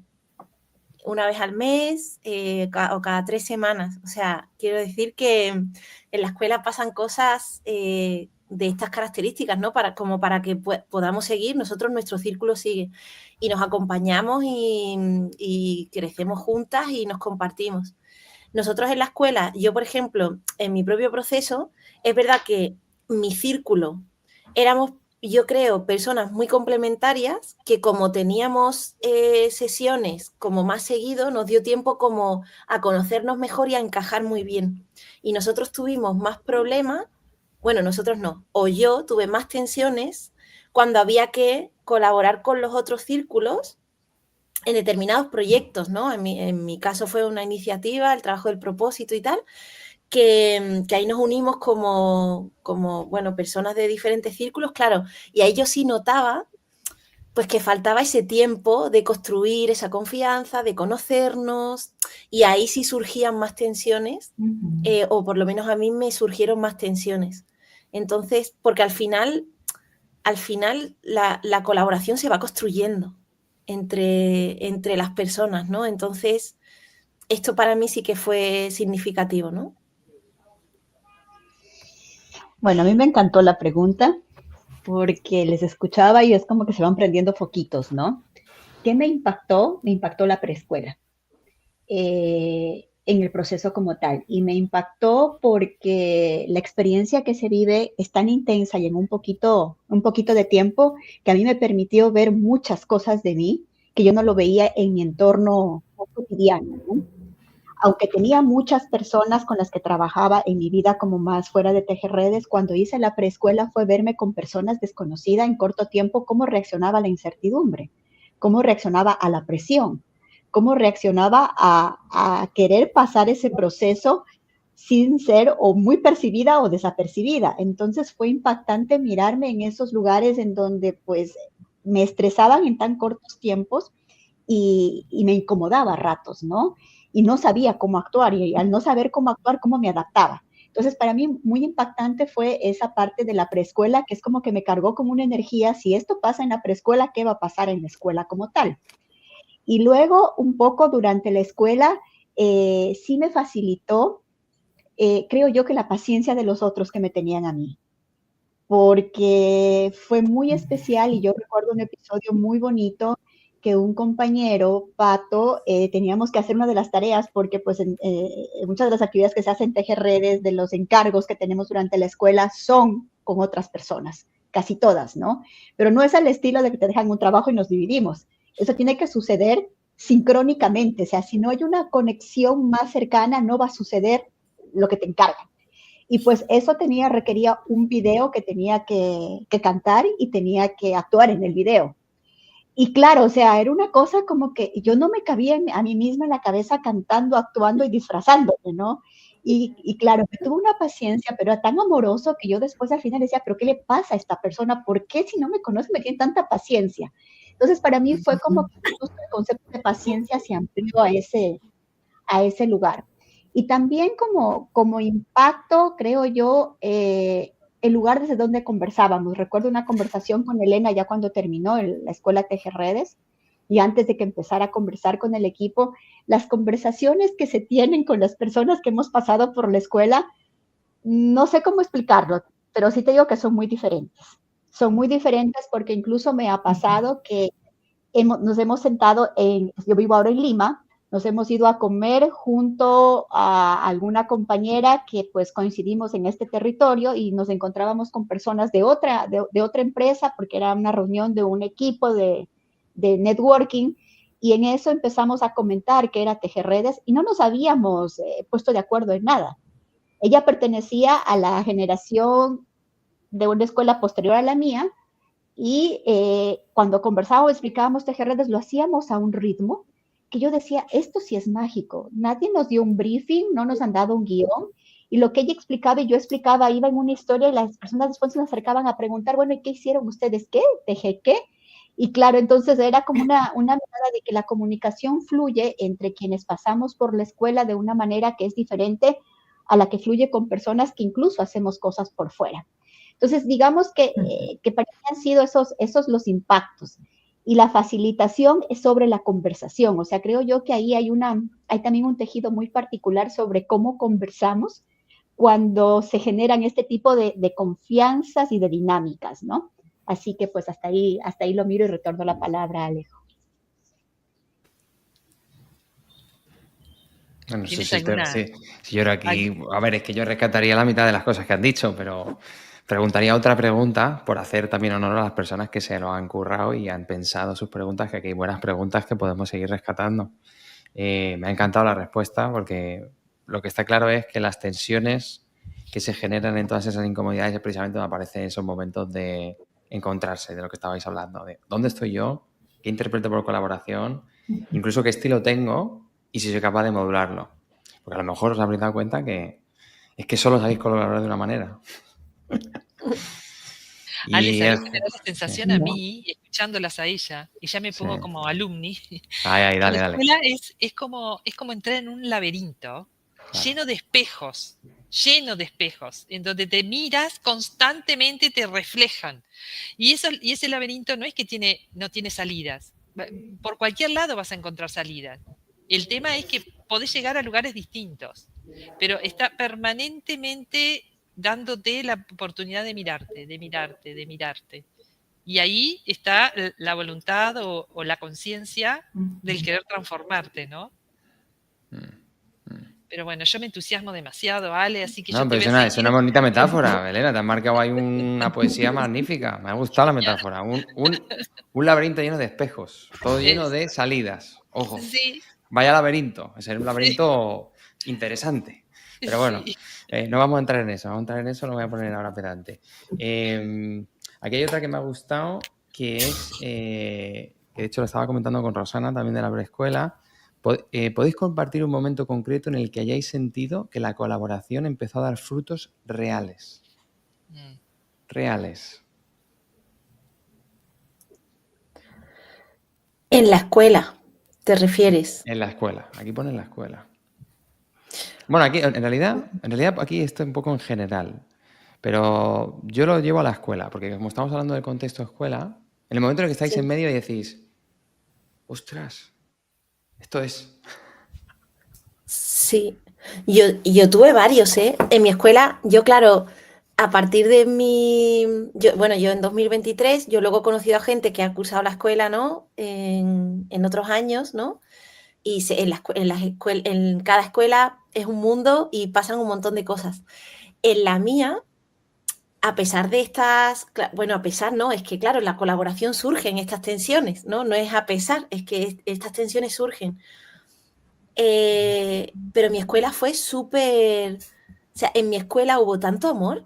Una vez al mes o cada 3 semanas. O sea, quiero decir que en la escuela pasan cosas de estas características, ¿no? Como para que podamos seguir, nuestro círculo sigue. Y nos acompañamos y crecemos juntas y nos compartimos. Nosotros en la escuela, yo, por ejemplo, en mi propio proceso, es verdad que mi círculo éramos, yo creo, personas muy complementarias que como teníamos sesiones como más seguido, nos dio tiempo como a conocernos mejor y a encajar muy bien. Y nosotros tuvimos más problemas, bueno, nosotros no, o yo tuve más tensiones cuando había que colaborar con los otros círculos en determinados proyectos, ¿no? En mi caso fue una iniciativa, el trabajo del propósito y tal, que ahí nos unimos como, bueno, personas de diferentes círculos, claro, y ahí yo sí notaba pues que faltaba ese tiempo de construir esa confianza, de conocernos, y ahí sí surgían más tensiones, o por lo menos a mí me surgieron más tensiones. Entonces, porque al final la colaboración se va construyendo entre las personas, ¿no? Entonces, esto para mí sí que fue significativo, ¿no? Bueno, a mí me encantó la pregunta porque les escuchaba y es como que se van prendiendo foquitos, ¿no? ¿Qué me impactó? Me impactó la preescuela en el proceso como tal. Y me impactó porque la experiencia que se vive es tan intensa y en un poquito de tiempo que a mí me permitió ver muchas cosas de mí que yo no lo veía en mi entorno cotidiano, ¿no? Aunque tenía muchas personas con las que trabajaba en mi vida como más fuera de Tejerredes, cuando hice la preescuela fue verme con personas desconocidas en corto tiempo, cómo reaccionaba a la incertidumbre, cómo reaccionaba a la presión, cómo reaccionaba a querer pasar ese proceso sin ser o muy percibida o desapercibida. Entonces fue impactante mirarme en esos lugares en donde pues me estresaban en tan cortos tiempos y me incomodaba a ratos, ¿no? Y no sabía cómo actuar, y al no saber cómo actuar, cómo me adaptaba. Entonces, para mí muy impactante fue esa parte de la preescuela, que es como que me cargó como una energía, si esto pasa en la preescuela, ¿qué va a pasar en la escuela como tal? Y luego, un poco durante la escuela, sí me facilitó, creo yo, que la paciencia de los otros que me tenían a mí, porque fue muy especial y yo recuerdo un episodio muy bonito que un compañero, Pato, teníamos que hacer una de las tareas porque pues muchas de las actividades que se hacen en Tejerredes, de los encargos que tenemos durante la escuela, son con otras personas, casi todas, ¿no? Pero no es al estilo de que te dejan un trabajo y nos dividimos. Eso tiene que suceder sincrónicamente, o sea, si no hay una conexión más cercana, no va a suceder lo que te encargan. Y pues eso requería un video que tenía que cantar y tenía que actuar en el video. Y claro, o sea, era una cosa como que yo no me cabía a mí misma en la cabeza cantando, actuando y disfrazándome, ¿no? Y claro, me tuvo una paciencia, pero era tan amoroso que yo después al final decía, pero ¿qué le pasa a esta persona? ¿Por qué si no me conoce me tiene tanta paciencia? Entonces, para mí fue como que justo el concepto de paciencia se amplió a ese lugar. Y también como impacto, creo yo, el lugar desde donde conversábamos. Recuerdo una conversación con Elena ya cuando terminó la escuela Tejerredes y antes de que empezara a conversar con el equipo, las conversaciones que se tienen con las personas que hemos pasado por la escuela, no sé cómo explicarlo, pero sí te digo que son muy diferentes. Son muy diferentes porque incluso me ha pasado que nos hemos sentado yo vivo ahora en Lima, nos hemos ido a comer junto a alguna compañera que pues coincidimos en este territorio y nos encontrábamos con personas de otra empresa porque era una reunión de un equipo de networking y en eso empezamos a comentar que era Tejerredes y no nos habíamos puesto de acuerdo en nada. Ella pertenecía a la generación de una escuela posterior a la mía y cuando conversábamos, explicábamos TGRedes, lo hacíamos a un ritmo que yo decía, esto sí es mágico. Nadie nos dio un briefing, no nos han dado un guión, y lo que ella explicaba y yo explicaba iba en una historia y las personas después se me acercaban a preguntar, bueno, ¿y qué hicieron ustedes? ¿Qué? ¿Dejé qué? Y claro, entonces era como una mirada de que la comunicación fluye entre quienes pasamos por la escuela de una manera que es diferente a la que fluye con personas que incluso hacemos cosas por fuera. Entonces, digamos que para mí han sido esos los impactos. Y la facilitación es sobre la conversación. O sea, creo yo que ahí hay también un tejido muy particular sobre cómo conversamos cuando se generan este tipo de confianzas y de dinámicas, ¿no? Así que pues hasta ahí lo miro y retorno la palabra a Alejo. Bueno, no sé si yo aquí... A ver, es que yo rescataría la mitad de las cosas que han dicho, pero preguntaría otra pregunta por hacer también honor a las personas que se lo han currado y han pensado sus preguntas, que aquí hay buenas preguntas que podemos seguir rescatando. Me ha encantado la respuesta porque lo que está claro es que las tensiones que se generan en todas esas incomodidades precisamente me aparecen esos momentos de encontrarse, de lo que estabais hablando, de dónde estoy yo, qué interpreto por colaboración, incluso qué estilo tengo y si soy capaz de modularlo. Porque a lo mejor os habréis dado cuenta que es que solo sabéis colaborar de una manera. Ale, ¿sabés que me da la sensación a mí, escuchándolas a ella, y ya me pongo como alumni? Dale. La escuela es como entrar en un laberinto lleno de espejos, en donde te miras constantemente, te reflejan. Y ese laberinto no es que no tiene salidas. Por cualquier lado vas a encontrar salidas. El tema es que podés llegar a lugares distintos, pero está permanentemente dándote la oportunidad de mirarte. Y ahí está la voluntad o la conciencia del querer transformarte, ¿no? Pero bueno, yo me entusiasmo demasiado, Ale, así que yo te voy a es una bonita metáfora, Belén. Te has marcado ahí una poesía magnífica. Me ha gustado la metáfora. Un laberinto lleno de espejos, todo lleno de salidas. Ojo, sí. Vaya laberinto. Es un laberinto interesante. Pero bueno, no vamos a entrar en eso. Lo voy a poner ahora pedante. Aquí hay otra que me ha gustado, que es, que de hecho lo estaba comentando con Rosana, también de la preescuela. ¿Podéis compartir un momento concreto en el que hayáis sentido que la colaboración empezó a dar frutos reales? Reales. En la escuela, ¿te refieres? En la escuela. Aquí pone en la escuela. Bueno, aquí en realidad aquí esto un poco en general. Pero yo lo llevo a la escuela, porque como estamos hablando del contexto escuela, en el momento en el que estáis en medio y decís, ostras, esto es... Sí, yo tuve varios, ¿eh? En mi escuela, yo claro, a partir de yo en 2023, yo luego he conocido a gente que ha cursado la escuela, ¿no? En otros años, ¿no? Y en cada escuela es un mundo y pasan un montón de cosas. En la mía, a pesar de no, es que claro, en la colaboración surgen estas tensiones, ¿no? No es a pesar, es que estas tensiones surgen. Pero mi escuela fue súper... O sea, en mi escuela hubo tanto amor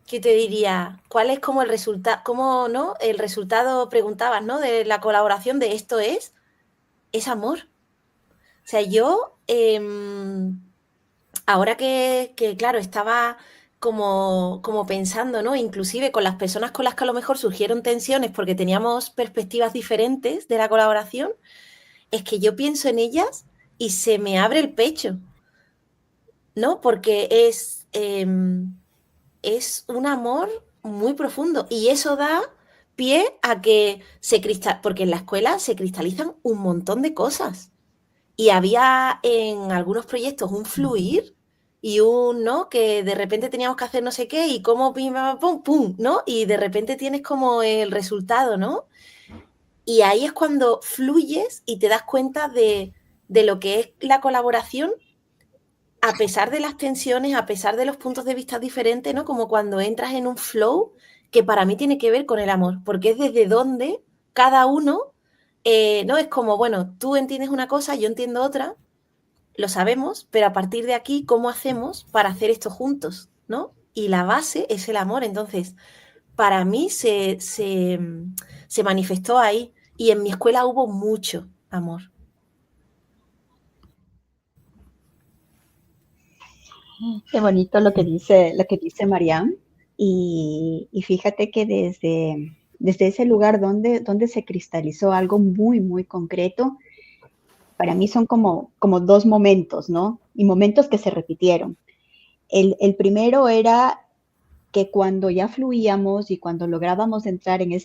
que te diría, ¿cuál es como el resultado? ¿Cómo, no? El resultado, preguntabas, ¿no? De la colaboración de esto es amor. O sea, yo, ahora que claro, estaba como pensando, ¿no? Inclusive con las personas con las que a lo mejor surgieron tensiones porque teníamos perspectivas diferentes de la colaboración, es que yo pienso en ellas y se me abre el pecho, ¿no? Porque es un amor muy profundo y eso da pie a que porque en la escuela se cristalizan un montón de cosas y había en algunos proyectos un fluir y ¿no? Que de repente teníamos que hacer no sé qué y cómo pum, pum, ¿no? Y de repente tienes como el resultado, ¿no? Y ahí es cuando fluyes y te das cuenta de lo que es la colaboración, a pesar de las tensiones, a pesar de los puntos de vista diferentes, ¿no? Como cuando entras en un flow que para mí tiene que ver con el amor, porque es desde donde cada uno, ¿no? Es como, bueno, tú entiendes una cosa, yo entiendo otra, lo sabemos, pero a partir de aquí, ¿cómo hacemos para hacer esto juntos, ¿no? Y la base es el amor. Entonces, para mí se manifestó ahí, y en mi escuela hubo mucho amor. Qué bonito lo que dice Mariam. Y fíjate que desde ese lugar donde se cristalizó algo muy, muy concreto, para mí son como dos momentos, ¿no? Y momentos que se repitieron. El primero era que cuando ya fluíamos y cuando lográbamos entrar en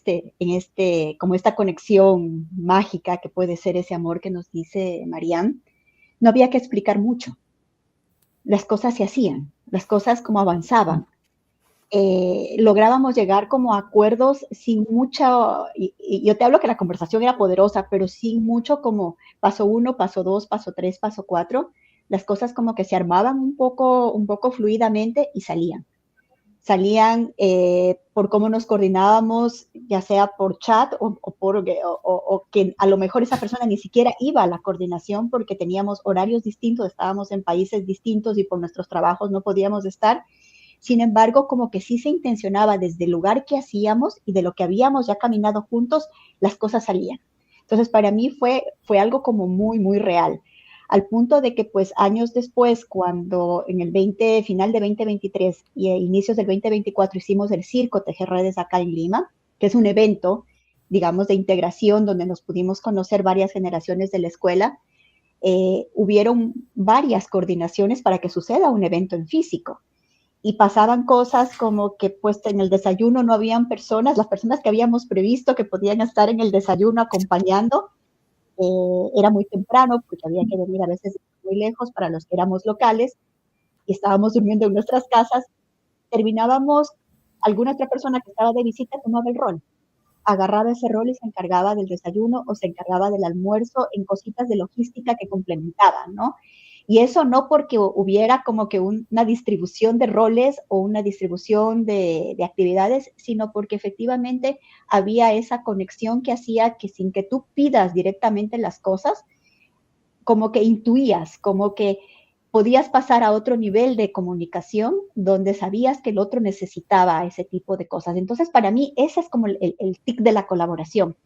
como esta conexión mágica que puede ser ese amor que nos dice Mariam, no había que explicar mucho. Las cosas se hacían, las cosas como avanzaban. Lográbamos llegar como a acuerdos sin mucha, y yo te hablo que la conversación era poderosa, pero sin mucho como paso 1, paso 2, paso 3, paso 4, las cosas como que se armaban un poco fluidamente y salían por cómo nos coordinábamos, ya sea por chat o que a lo mejor esa persona ni siquiera iba a la coordinación porque teníamos horarios distintos, estábamos en países distintos y por nuestros trabajos no podíamos estar. Sin embargo, como que sí se intencionaba desde el lugar que hacíamos y de lo que habíamos ya caminado juntos, las cosas salían. Entonces, para mí fue algo como muy, muy real. Al punto de que, pues, años después, cuando en el final de 2023 y inicios del 2024 hicimos el Circo Tejer Redes acá en Lima, que es un evento, digamos, de integración donde nos pudimos conocer varias generaciones de la escuela, hubieron varias coordinaciones para que suceda un evento en físico. Y pasaban cosas como que pues en el desayuno no habían personas, las personas que habíamos previsto que podían estar en el desayuno acompañando, era muy temprano porque había que venir a veces muy lejos para los que éramos locales y estábamos durmiendo en nuestras casas. Terminábamos, alguna otra persona que estaba de visita tomaba el rol, agarraba ese rol y se encargaba del desayuno o se encargaba del almuerzo en cositas de logística que complementaban, ¿no? Y eso no porque hubiera como que una distribución de roles o una distribución de actividades, sino porque efectivamente había esa conexión que hacía que sin que tú pidas directamente las cosas, como que intuías, como que podías pasar a otro nivel de comunicación donde sabías que el otro necesitaba ese tipo de cosas. Entonces, para mí, ese es como el tic de la colaboración.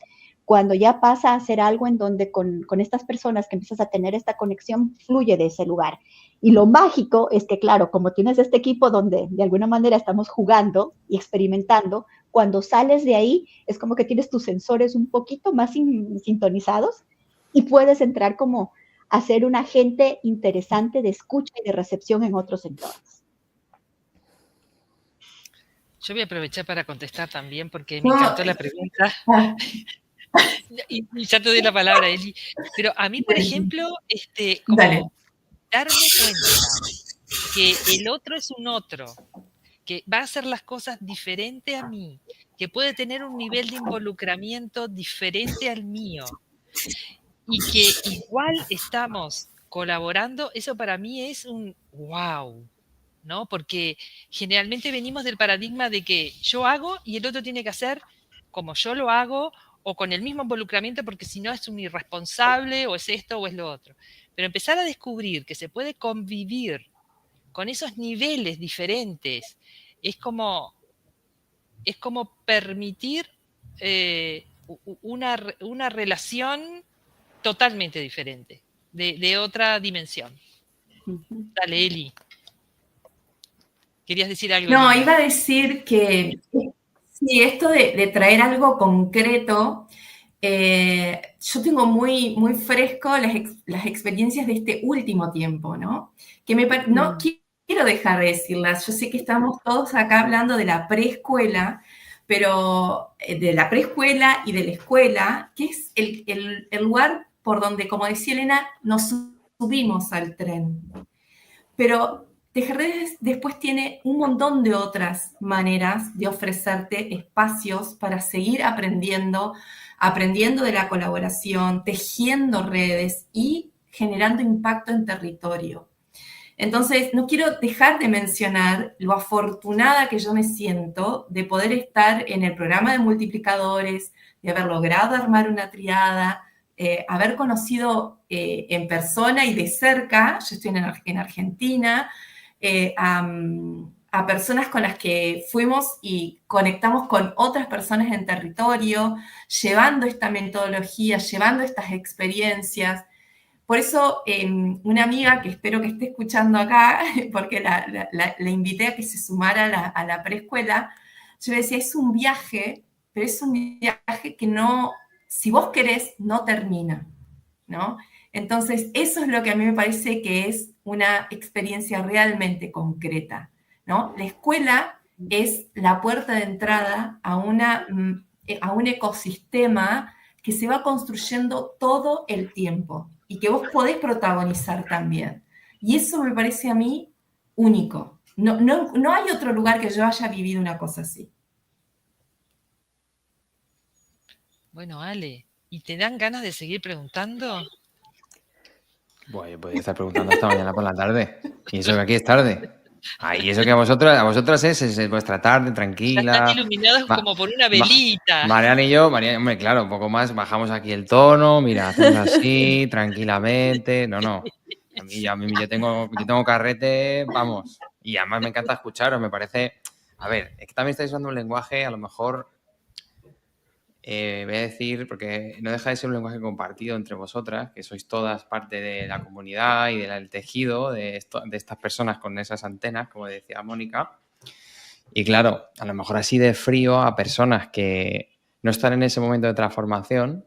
Cuando ya pasa a ser algo en donde con estas personas que empiezas a tener esta conexión, fluye de ese lugar. Y lo mágico es que, claro, como tienes este equipo donde de alguna manera estamos jugando y experimentando, cuando sales de ahí es como que tienes tus sensores un poquito más sintonizados y puedes entrar como a ser un agente interesante de escucha y de recepción en otros entornos. Yo voy a aprovechar para contestar también porque me encantó la pregunta. Y ya te doy la palabra, Eli. Pero a mí, por ejemplo, como darme cuenta que el otro es un otro, que va a hacer las cosas diferente a mí, que puede tener un nivel de involucramiento diferente al mío, y que igual estamos colaborando, eso para mí es un wow, ¿no? Porque generalmente venimos del paradigma de que yo hago y el otro tiene que hacer como yo lo hago o con el mismo involucramiento porque si no es un irresponsable o es esto o es lo otro. Pero empezar a descubrir que se puede convivir con esos niveles diferentes es como permitir una relación totalmente diferente, de otra dimensión. Dale, Eli. ¿Querías decir algo? No, iba a decir que sí, esto de traer algo concreto, yo tengo muy, muy fresco las experiencias de este último tiempo, ¿no? Que no quiero dejar de decirlas. Yo sé que estamos todos acá hablando de la preescuela, pero de la preescuela y de la escuela, que es el lugar por donde, como decía Elena, nos subimos al tren. Pero Tejer Redes después tiene un montón de otras maneras de ofrecerte espacios para seguir aprendiendo de la colaboración, tejiendo redes y generando impacto en territorio. Entonces, no quiero dejar de mencionar lo afortunada que yo me siento de poder estar en el programa de multiplicadores, de haber logrado armar una triada, haber conocido en persona y de cerca, yo estoy en Argentina, a personas con las que fuimos y conectamos con otras personas en territorio, llevando esta metodología, llevando estas experiencias. Por eso, una amiga que espero que esté escuchando acá, porque la invité a que se sumara a la preescuela, yo le decía, es un viaje, pero es un viaje que no, si vos querés, no termina, ¿no? Entonces, eso es lo que a mí me parece que es una experiencia realmente concreta, ¿no? La escuela es la puerta de entrada a un ecosistema que se va construyendo todo el tiempo y que vos podés protagonizar también. Y eso me parece a mí único. No hay otro lugar que yo haya vivido una cosa así. Bueno, Ale, ¿y te dan ganas de seguir preguntando? Bueno, yo podría estar preguntando esta mañana por la tarde. Y eso que aquí es tarde. Y eso que a vosotras es vuestra tarde, tranquila. Ya están iluminados como por una velita. Mariana y yo, hombre, claro, un poco más, bajamos aquí el tono, mira, hacemos así, tranquilamente. No. Yo tengo carrete, vamos. Y además me encanta escucharos, me parece... A ver, es que también estáis usando un lenguaje, a lo mejor... voy a decir, porque no deja de ser un lenguaje compartido entre vosotras, que sois todas parte de la comunidad y del tejido de estas personas con esas antenas, como decía Mónica. Y claro, a lo mejor así de frío a personas que no están en ese momento de transformación,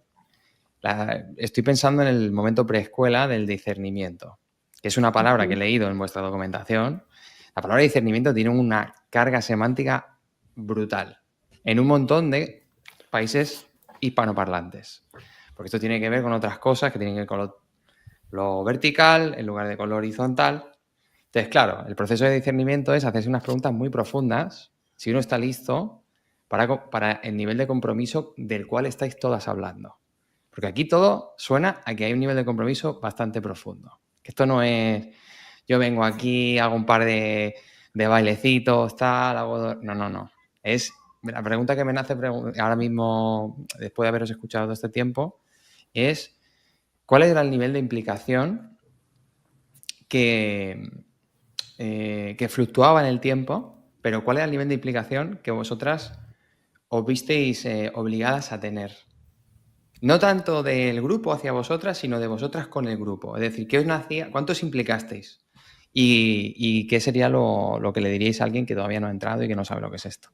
estoy pensando en el momento preescuela del discernimiento, que es una palabra que he leído en vuestra documentación. La palabra discernimiento tiene una carga semántica brutal en un montón de países hispanoparlantes, porque esto tiene que ver con otras cosas que tienen que ver con lo vertical en lugar de con lo horizontal. Entonces, claro, el proceso de discernimiento es hacerse unas preguntas muy profundas si uno está listo para el nivel de compromiso del cual estáis todas hablando. Porque aquí todo suena a que hay un nivel de compromiso bastante profundo. Que esto no es, yo vengo aquí, hago un par de bailecitos, tal, hago... No. Es... La pregunta que me nace ahora mismo, después de haberos escuchado todo este tiempo, es ¿cuál era el nivel de implicación que fluctuaba en el tiempo, pero cuál era el nivel de implicación que vosotras os visteis obligadas a tener? No tanto del grupo hacia vosotras, sino de vosotras con el grupo. Es decir, ¿qué os nacía? ¿Cuántos implicasteis? ¿Y qué sería lo que le diríais a alguien que todavía no ha entrado y que no sabe lo que es esto?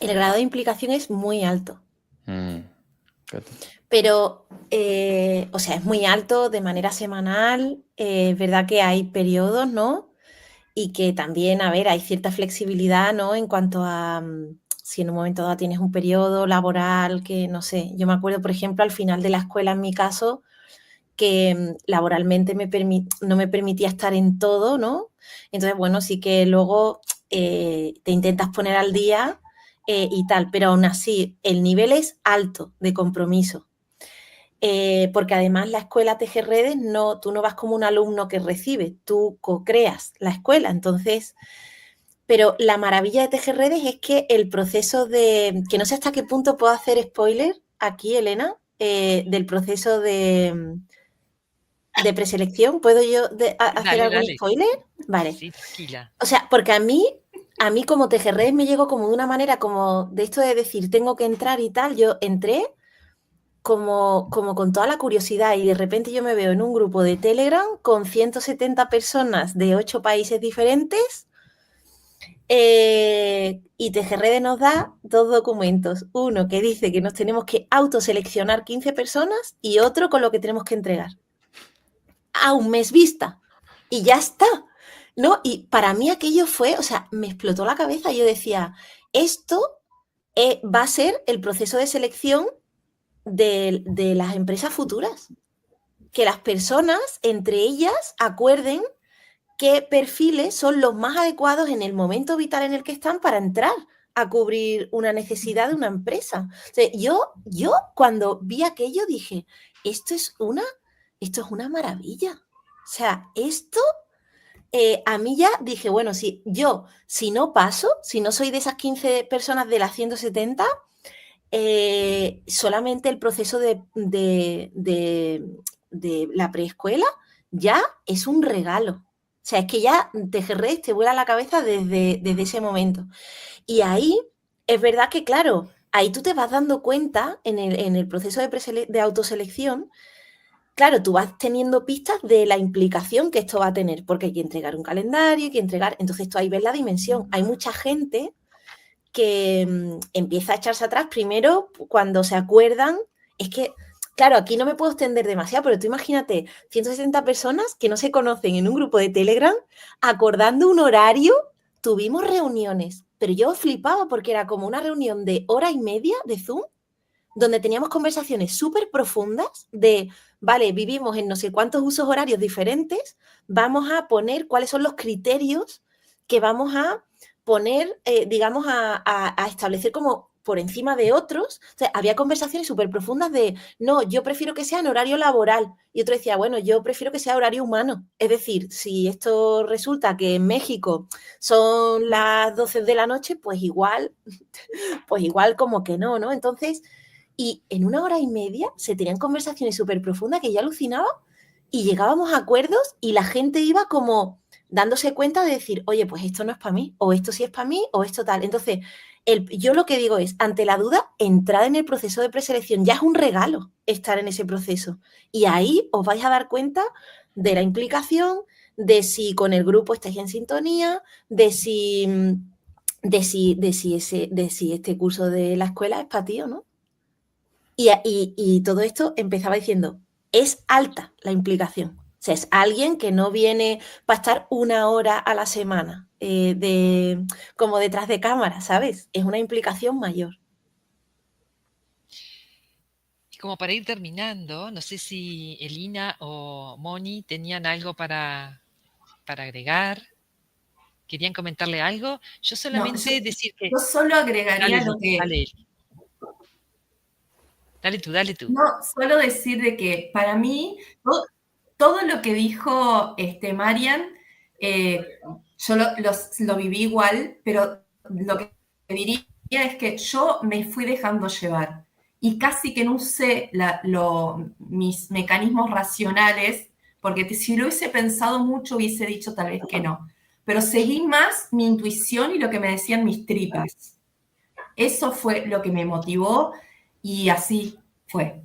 El grado de implicación es muy alto. Pero, o sea, es muy alto de manera semanal. Es verdad que hay periodos, ¿no? Y que también, a ver, hay cierta flexibilidad, ¿no? En cuanto a si en un momento dado tienes un periodo laboral que, no sé, yo me acuerdo, por ejemplo, al final de la escuela, en mi caso, que laboralmente no me permitía estar en todo, ¿no? Entonces, bueno, sí que luego te intentas poner al día y tal, pero aún así el nivel es alto de compromiso. Porque además la escuela Tejer Redes, tú no vas como un alumno que recibe, tú co-creas la escuela, entonces... Pero la maravilla de Tejer Redes es que el proceso que no sé hasta qué punto puedo hacer spoiler aquí, Elena, del proceso de preselección. ¿Puedo yo hacer algún spoiler? Vale. Sí, tranquila. O sea, porque a mí como Tejer Redes me llegó como de una manera como de esto de decir tengo que entrar y tal, yo entré como con toda la curiosidad y de repente yo me veo en un grupo de Telegram con 170 personas de 8 países diferentes. Y Tejer Redes nos da 2 documentos. Uno que dice que nos tenemos que autoseleccionar 15 personas y otro con lo que tenemos que entregar. A un mes vista. Y ya está, ¿no? Y para mí aquello fue, o sea, me explotó la cabeza. Yo decía, esto va a ser el proceso de selección de las empresas futuras. Que las personas, entre ellas, acuerden qué perfiles son los más adecuados en el momento vital en el que están para entrar a cubrir una necesidad de una empresa. O sea, yo cuando vi aquello dije, esto es una maravilla. O sea, esto a mí ya dije, bueno, si no paso, si no soy de esas 15 personas de las 170, solamente el proceso de la preescuela ya es un regalo. O sea, es que ya Tejerredes te vuela la cabeza desde ese momento. Y ahí es verdad que, claro, ahí tú te vas dando cuenta en el proceso de autoselección. Claro, tú vas teniendo pistas de la implicación que esto va a tener, porque hay que entregar un calendario, hay que entregar. Entonces tú ahí ves la dimensión. Hay mucha gente que empieza a echarse atrás primero cuando se acuerdan. Es que, claro, aquí no me puedo extender demasiado, pero tú imagínate 160 personas que no se conocen en un grupo de Telegram acordando un horario. Tuvimos reuniones, pero yo flipaba porque era como una reunión de hora y media de Zoom, donde teníamos conversaciones súper profundas de, vale, vivimos en no sé cuántos usos horarios diferentes, vamos a poner cuáles son los criterios que vamos a poner, digamos, a establecer como por encima de otros. O sea, había conversaciones súper profundas de, no, yo prefiero que sea en horario laboral. Y otro decía, bueno, yo prefiero que sea horario humano. Es decir, si esto resulta que en México son las 12 de la noche, pues igual como que no, ¿no? Entonces, y en una hora y media se tenían conversaciones súper profundas que yo alucinaba y llegábamos a acuerdos y la gente iba como dándose cuenta de decir, oye, pues esto no es para mí, o esto sí es para mí, o esto tal. Entonces, yo lo que digo es, ante la duda, entrar en el proceso de preselección. Ya es un regalo estar en ese proceso. Y ahí os vais a dar cuenta de la implicación, de si con el grupo estáis en sintonía, de si este curso de la escuela es para ti o no. Y todo esto empezaba diciendo, es alta la implicación. O sea, es alguien que no viene para estar una hora a la semana como detrás de cámara, ¿sabes? Es una implicación mayor. Y como para ir terminando, no sé si Elina o Moni tenían algo para agregar. ¿Querían comentarle algo? Yo No, solamente decir que... yo solo agregaría Dale, lo que... dale. Dale tú. No, solo decir de que para mí todo lo que dijo Marian, yo lo viví igual, pero lo que diría es que yo me fui dejando llevar y casi que no usé mis mecanismos racionales, porque si lo hubiese pensado mucho hubiese dicho tal vez que no, pero seguí más mi intuición y lo que me decían mis tripas. Eso fue lo que me motivó y así fue.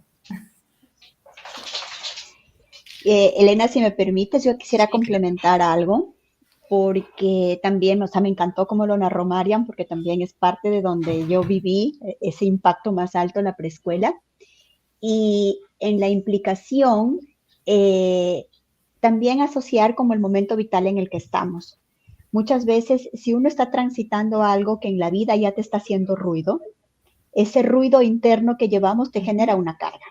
Elena, si me permites, yo quisiera complementar algo, porque también, o sea, me encantó cómo lo narró Marian, porque también es parte de donde yo viví ese impacto más alto en la preescuela. Y en la implicación, también asociar como el momento vital en el que estamos. Muchas veces, si uno está transitando algo que en la vida ya te está haciendo ruido, ese ruido interno que llevamos te genera una carga.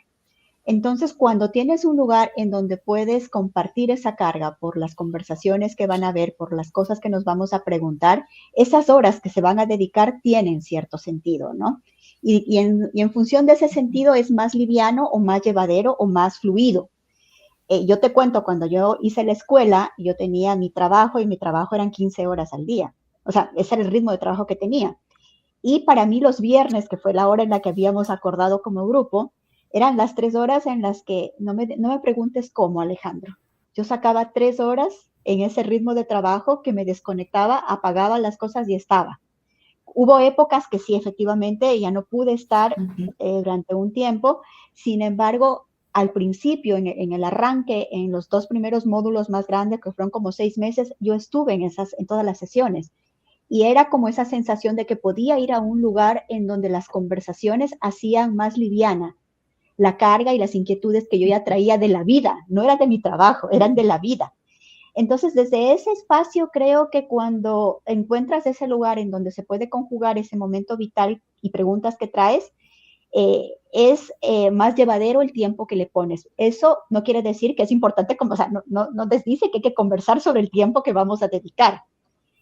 Entonces, cuando tienes un lugar en donde puedes compartir esa carga por las conversaciones que van a haber, por las cosas que nos vamos a preguntar, esas horas que se van a dedicar tienen cierto sentido, ¿no? Y en función de ese sentido es más liviano o más llevadero o más fluido. Yo te cuento, cuando yo hice la escuela, yo tenía mi trabajo y mi trabajo eran 15 horas al día. O sea, ese era el ritmo de trabajo que tenía. Y para mí los viernes, que fue la hora en la que habíamos acordado como grupo, eran las 3 horas en las que, no me preguntes cómo, Alejandro. Yo sacaba 3 horas en ese ritmo de trabajo que me desconectaba, apagaba las cosas y estaba. Hubo épocas que sí, efectivamente, ya no pude estar durante un tiempo. Sin embargo, al principio, en el arranque, en los 2 primeros módulos más grandes, que fueron como 6 meses, yo estuve en todas las sesiones. Y era como esa sensación de que podía ir a un lugar en donde las conversaciones hacían más liviana la carga y las inquietudes que yo ya traía de la vida, no eran de mi trabajo, eran de la vida. Entonces, desde ese espacio creo que cuando encuentras ese lugar en donde se puede conjugar ese momento vital y preguntas que traes, es más llevadero el tiempo que le pones. Eso no quiere decir que es importante, como, o sea, no desdice que hay que conversar sobre el tiempo que vamos a dedicar.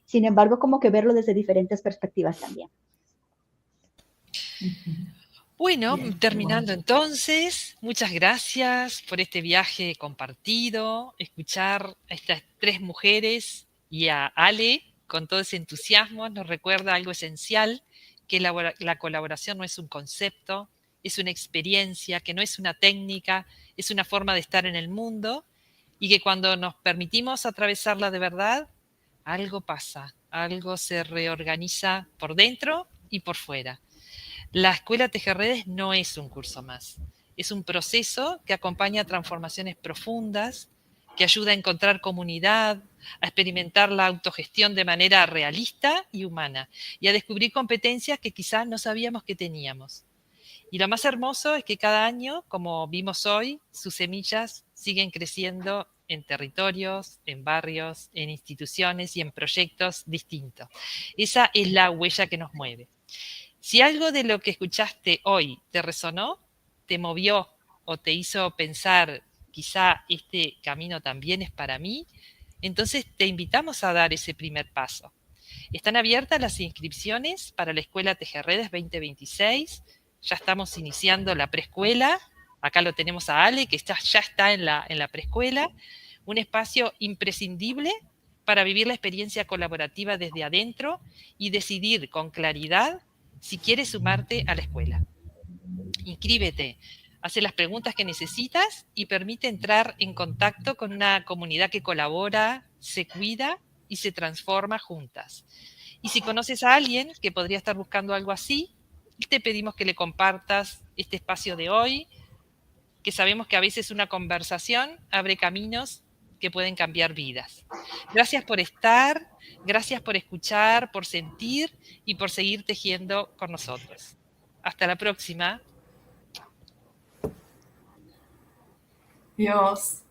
Sin embargo, como que verlo desde diferentes perspectivas también. Bueno, terminando entonces, muchas gracias por este viaje compartido, escuchar a estas 3 mujeres y a Ale con todo ese entusiasmo nos recuerda algo esencial, que la colaboración no es un concepto, es una experiencia, que no es una técnica, es una forma de estar en el mundo y que cuando nos permitimos atravesarla de verdad, algo pasa, algo se reorganiza por dentro y por fuera. La Escuela Tejerredes no es un curso más, es un proceso que acompaña transformaciones profundas, que ayuda a encontrar comunidad, a experimentar la autogestión de manera realista y humana y a descubrir competencias que quizás no sabíamos que teníamos. Y lo más hermoso es que cada año, como vimos hoy, sus semillas siguen creciendo en territorios, en barrios, en instituciones y en proyectos distintos. Esa es la huella que nos mueve. Si algo de lo que escuchaste hoy te resonó, te movió o te hizo pensar, quizá este camino también es para mí, entonces te invitamos a dar ese primer paso. Están abiertas las inscripciones para la Escuela Tejerredes 2026. Ya estamos iniciando la preescuela. Acá lo tenemos a Ale, que ya está en la preescuela. Un espacio imprescindible para vivir la experiencia colaborativa desde adentro y decidir con claridad si quieres sumarte a la escuela. Inscríbete, hace las preguntas que necesitas y permite entrar en contacto con una comunidad que colabora, se cuida y se transforma juntas. Y si conoces a alguien que podría estar buscando algo así, te pedimos que le compartas este espacio de hoy, que sabemos que a veces una conversación abre caminos que pueden cambiar vidas. Gracias por estar, gracias por escuchar, por sentir y por seguir tejiendo con nosotros. Hasta la próxima. Dios.